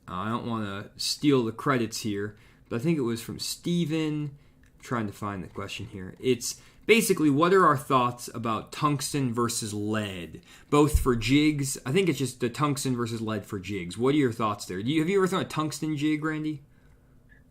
I don't want to steal the credits here, but I think it was from Steven. I'm trying to find the question here. It's basically, what are our thoughts about tungsten versus lead, both for jigs? I think it's just the tungsten versus lead for jigs. What are your thoughts there? Have you ever thrown a tungsten jig, Randy?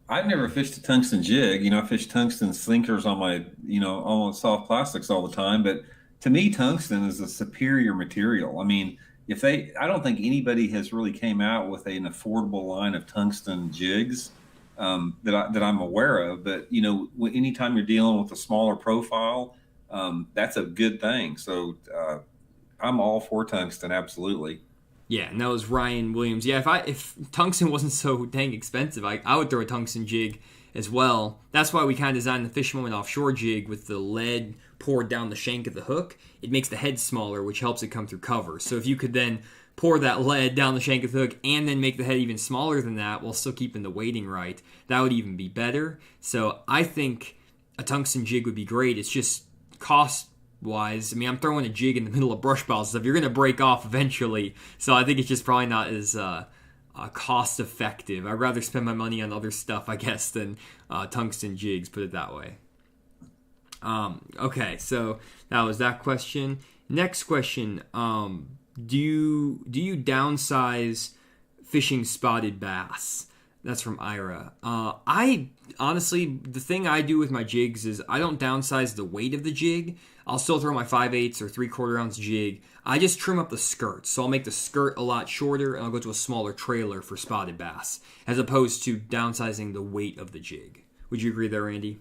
I've never fished a tungsten jig. I fish tungsten sinkers on my, on soft plastics all the time. But to me, tungsten is a superior material. I mean, I don't think anybody has really came out with an affordable line of tungsten jigs that I'm aware of. But anytime you're dealing with a smaller profile, that's a good thing. So I'm all for tungsten, absolutely. Yeah, and that was Ryan Williams. Yeah, if tungsten wasn't so dang expensive, I would throw a tungsten jig as well. That's why we kind of designed the Fisherman offshore jig with the lead poured down the shank of the hook. It makes the head smaller, which helps it come through cover. So if you could then pour that lead down the shank of the hook and then make the head even smaller than that while still keeping the weighting right, that would even be better. So I think a tungsten jig would be great. It's just cost-wise. I mean, I'm throwing a jig in the middle of brush piles stuff. You're going to break off eventually. So I think it's just probably not as cost-effective. I'd rather spend my money on other stuff, I guess, than tungsten jigs, put it that way. Okay, so that was that question. Next question, do you downsize fishing spotted bass? That's from Ira. I honestly, the thing I do with my jigs is I don't downsize the weight of the jig. I'll still throw my 5/8 or 3/4 ounce jig. I just trim up the skirt. So I'll make the skirt a lot shorter and I'll go to a smaller trailer for spotted bass as opposed to downsizing the weight of the jig. Would you agree there, Randy?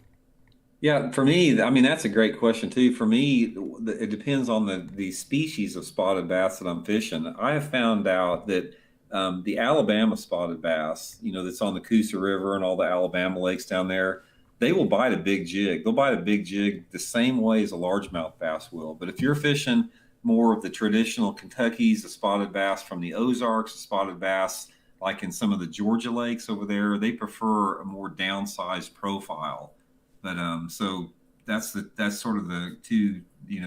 Yeah, for me, I mean, that's a great question too. For me, it depends on the species of spotted bass that I'm fishing. I have found out that the Alabama spotted bass, that's on the Coosa River and all the Alabama lakes down there, they will bite a big jig. They'll bite a big jig the same way as a largemouth bass will. But if you're fishing more of the traditional Kentuckys, the spotted bass from the Ozarks, the spotted bass like in some of the Georgia lakes over there, they prefer a more downsized profile. But so that's sort of the two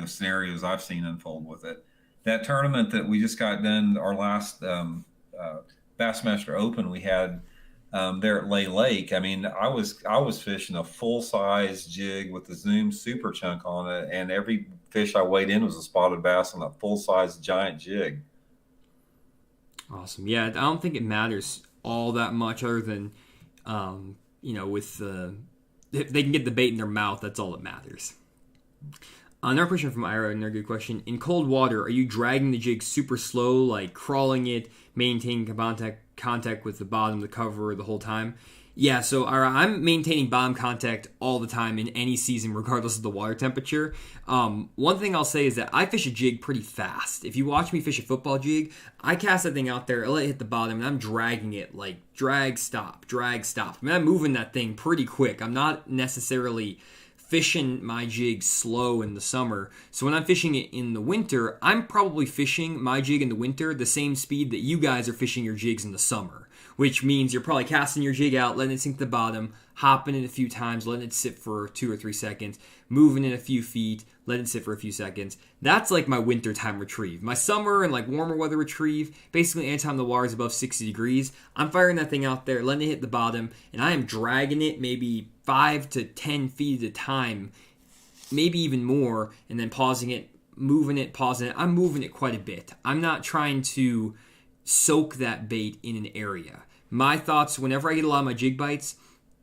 scenarios I've seen unfold with it. That tournament that we just got done, our last Bassmaster Open we had there at Lay Lake. I mean, I was fishing a full size jig with the Zoom Super Chunk on it, and every fish I weighed in was a spotted bass on a full size giant jig. Awesome. Yeah, I don't think it matters all that much, other than with the. If they can get the bait in their mouth, that's all that matters. Another question from Ira, another good question. In cold water, are you dragging the jig super slow, like crawling it, maintaining contact with the bottom, the cover, the whole time? Yeah, so Ira, I'm maintaining bottom contact all the time in any season, regardless of the water temperature. One thing I'll say is that I fish a jig pretty fast. If you watch me fish a football jig, I cast that thing out there, I let it hit the bottom, and I'm dragging it like drag, stop, drag, stop. I mean, I'm moving that thing pretty quick. I'm not necessarily fishing my jig slow in the summer. So when I'm fishing it in the winter, I'm probably fishing my jig in the winter the same speed that you guys are fishing your jigs in the summer, which means you're probably casting your jig out, letting it sink to the bottom, hopping it a few times, letting it sit for 2 or 3 seconds, moving it a few feet, letting it sit for a few seconds. That's like my wintertime retrieve. My summer and like warmer weather retrieve, basically anytime the water is above 60 degrees, I'm firing that thing out there, letting it hit the bottom, and I am dragging it maybe 5 to 10 feet at a time, maybe even more, and then pausing it, moving it, pausing it. I'm moving it quite a bit. I'm not trying to soak that bait in an area. My thoughts, whenever I get a lot of my jig bites,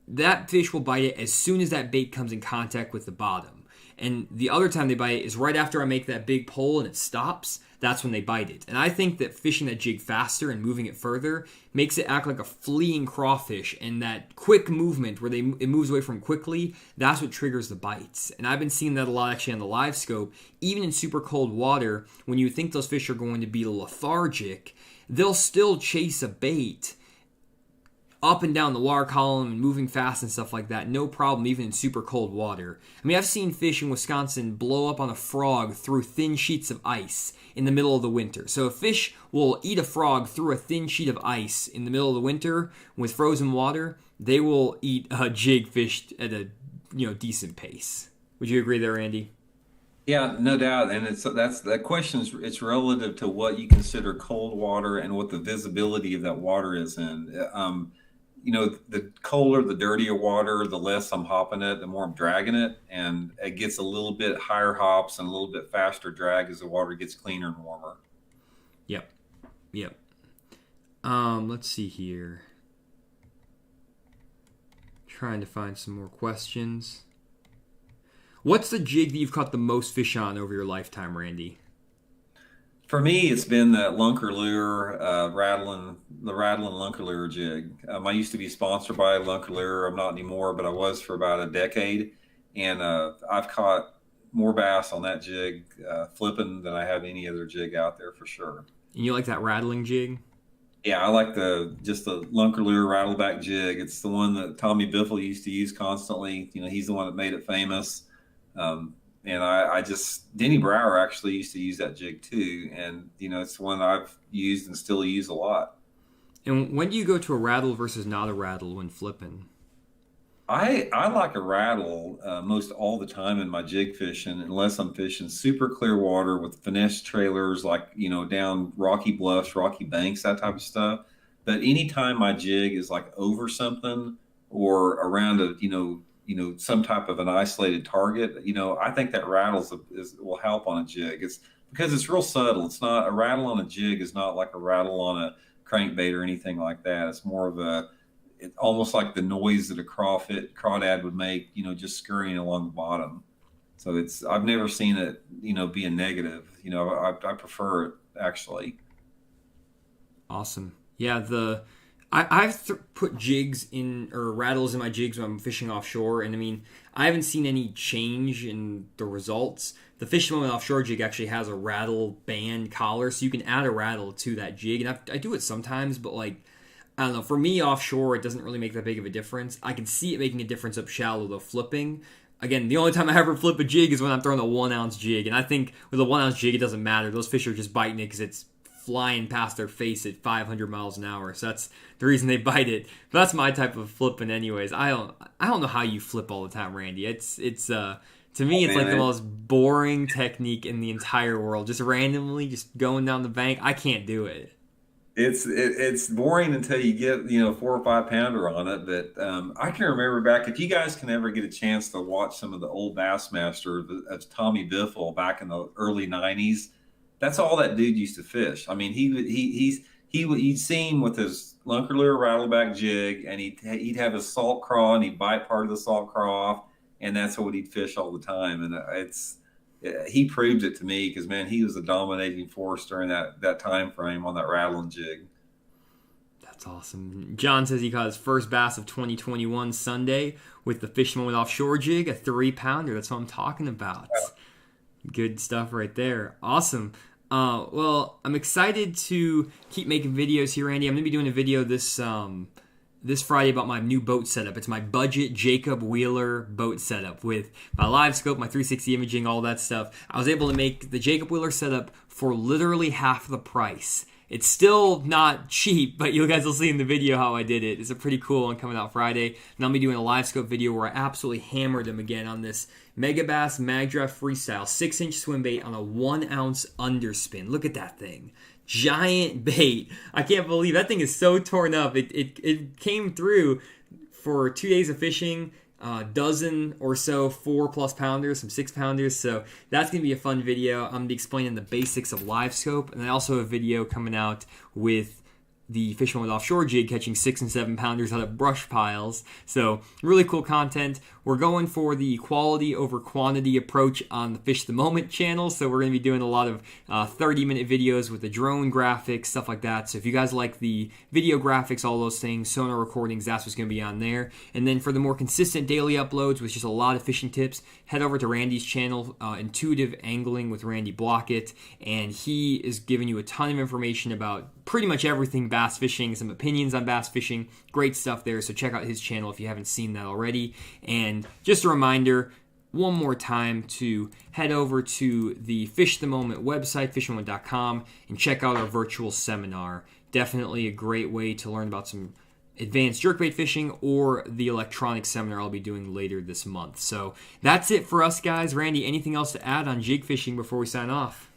that fish will bite it as soon as that bait comes in contact with the bottom. And the other time they bite it is right after I make that big pull and it stops. That's when they bite it. And I think that fishing that jig faster and moving it further makes it act like a fleeing crawfish. And that quick movement where it moves away from quickly, that's what triggers the bites. And I've been seeing that a lot actually on the live scope. Even in super cold water, when you think those fish are going to be lethargic, they'll still chase a bait up and down the water column and moving fast and stuff like that. No problem, even in super cold water. I mean, I've seen fish in Wisconsin blow up on a frog through thin sheets of ice in the middle of the winter. So a fish will eat a frog through a thin sheet of ice in the middle of the winter with frozen water. They will eat a jig fished at a decent pace. Would you agree there, Randy? Yeah, no doubt. And that question is it's relative to what you consider cold water and what the visibility of that water is in. The colder, the dirtier water, the less I'm hopping it, the more I'm dragging it, and it gets a little bit higher hops and a little bit faster drag as the water gets cleaner and warmer. Yep. Let's see here. Trying to find some more questions. What's the jig that you've caught the most fish on over your lifetime, Randy? For me, it's been that lunker lure, the rattling lunker lure jig. I used to be sponsored by lunker lure. I'm not anymore, but I was for about a decade. And I've caught more bass on that jig flipping than I have any other jig out there for sure. And you like that rattling jig? Yeah, I like the lunker lure rattleback jig. It's the one that Tommy Biffle used to use constantly. He's the one that made it famous. And I just, Denny Brower actually used to use that jig too. And, it's one I've used and still use a lot. And when do you go to a rattle versus not a rattle when flipping? I like a rattle most all the time in my jig fishing, unless I'm fishing super clear water with finesse trailers, like, down rocky bluffs, rocky banks, that type of stuff. But anytime my jig is like over something or around some type of an isolated target, I think that will help on a jig. It's because it's real subtle. It's not a rattle on a jig is not like a rattle on a crankbait or anything like that. It's more of almost like the noise that a crawdad would make, just scurrying along the bottom. So I've never seen it, be a negative. I prefer it actually. Awesome. Yeah, I've put jigs in or rattles in my jigs when I'm fishing offshore, and I mean, I haven't seen any change in the results. The Fisherman offshore jig actually has a rattle band collar, so you can add a rattle to that jig, and I do it sometimes, but like, I don't know, for me offshore, it doesn't really make that big of a difference. I can see it making a difference up shallow, though, flipping. Again, the only time I ever flip a jig is when I'm throwing a 1 ounce jig, and I think with a 1 ounce jig, it doesn't matter. Those fish are just biting it because it's flying past their face at 500 miles an hour. So that's the reason they bite it. But that's my type of flipping anyways. I don't know how you flip all the time, Randy. It's to me it's like the most boring technique in the entire world. Just randomly just going down the bank. I can't do it. It's boring until you get 4 or 5 pounder on it. But I can remember back, if you guys can ever get a chance to watch some of the old Bassmaster of Tommy Biffle back in the early '90s, that's all that dude used to fish. I mean, you'd see him with his lunker lure rattleback jig, and he'd have his salt craw, and he'd bite part of the salt craw off, and that's what he'd fish all the time. And he proved it to me because, man, he was a dominating force during that time frame on that rattling jig. That's awesome. John says he caught his first bass of 2021 Sunday with the Fisherman offshore jig, a 3-pounder. That's what I'm talking about. Good stuff right there. Awesome. Well, I'm excited to keep making videos here, Randy. I'm going to be doing a video this Friday about my new boat setup. It's my budget Jacob Wheeler boat setup with my live scope, my 360 imaging, all that stuff. I was able to make the Jacob Wheeler setup for literally half the price. It's still not cheap, but you guys will see in the video how I did it. It's a pretty cool one coming out Friday. And I'll be doing a live scope video where I absolutely hammered him again on this Megabass Magdraft Freestyle 6-inch swim bait on a 1-ounce underspin. Look at that thing. Giant bait. I can't believe that thing is so torn up. It came through for 2 days of fishing. Dozen or so 4+ pounders, some 6-pounders. So that's going to be a fun video. I'm going to be explaining the basics of live scope. And then also a video coming out with the Fisherman with offshore jig catching 6 and 7-pounders out of brush piles. So really cool content. We're going for the quality over quantity approach on the Fish the Moment channel. So we're going to be doing a lot of 30-minute videos with the drone graphics, stuff like that. So if you guys like the video graphics, all those things, sonar recordings, that's what's going to be on there. And then for the more consistent daily uploads with just a lot of fishing tips, head over to Randy's channel, Intuitive Angling with Randy Blockett. And he is giving you a ton of information about pretty much everything bass fishing, some opinions on bass fishing. Great stuff there. So check out his channel if you haven't seen that already. And just a reminder, one more time, to head over to the Fish the Moment website, fisherman.com, and check out our virtual seminar. Definitely a great way to learn about some advanced jerkbait fishing or the electronic seminar I'll be doing later this month. So that's it for us, guys. Randy, anything else to add on jig fishing before we sign off?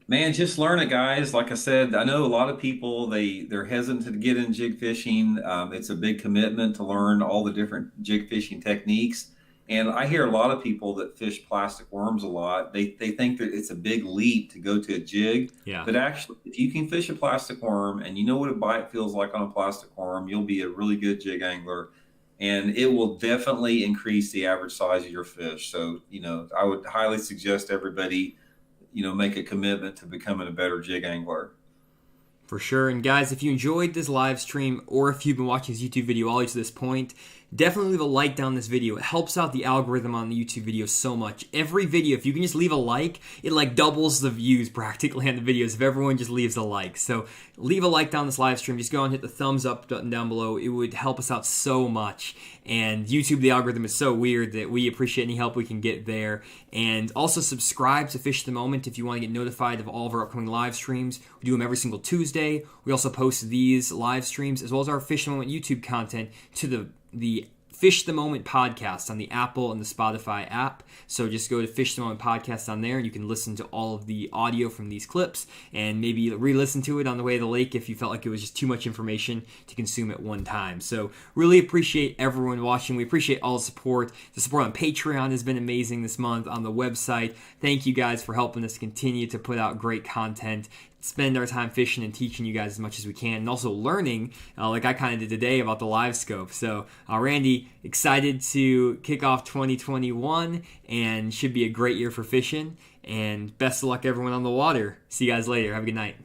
Man, just learn it, guys. Like I said, I know a lot of people, they're hesitant to get in jig fishing. It's a big commitment to learn all the different jig fishing techniques. And I hear a lot of people that fish plastic worms a lot. They think that it's a big leap to go to a jig. Yeah. But actually, if you can fish a plastic worm and you know what a bite feels like on a plastic worm, you'll be a really good jig angler. And it will definitely increase the average size of your fish. So, I would highly suggest everybody make a commitment to becoming a better jig angler. For sure. And guys, if you enjoyed this live stream or if you've been watching this YouTube video all the way to this point, definitely leave a like down this video. It helps out the algorithm on the YouTube video so much. Every video, if you can just leave a like, it like doubles the views practically on the videos if everyone just leaves a like. So leave a like down this live stream. Just go and hit the thumbs up button down below. It would help us out so much. And YouTube, the algorithm is so weird that we appreciate any help we can get there. And also subscribe to Fish the Moment if you want to get notified of all of our upcoming live streams. We do them every single Tuesday. We also post these live streams as well as our Fish the Moment YouTube content to the Fish the Moment podcast on the Apple and the Spotify app. So just go to Fish the Moment podcast on there and you can listen to all of the audio from these clips and maybe re-listen to it on the way to the lake if you felt like it was just too much information to consume at one time. So really appreciate everyone watching. We appreciate all the support. The support on Patreon has been amazing this month, on the website. Thank you guys for helping us continue to put out great content, spend our time fishing and teaching you guys as much as we can, and also learning, like I kind of did today, about the live scope. So, Randy, excited to kick off 2021, and should be a great year for fishing, and best of luck everyone on the water. See you guys later. Have a good night.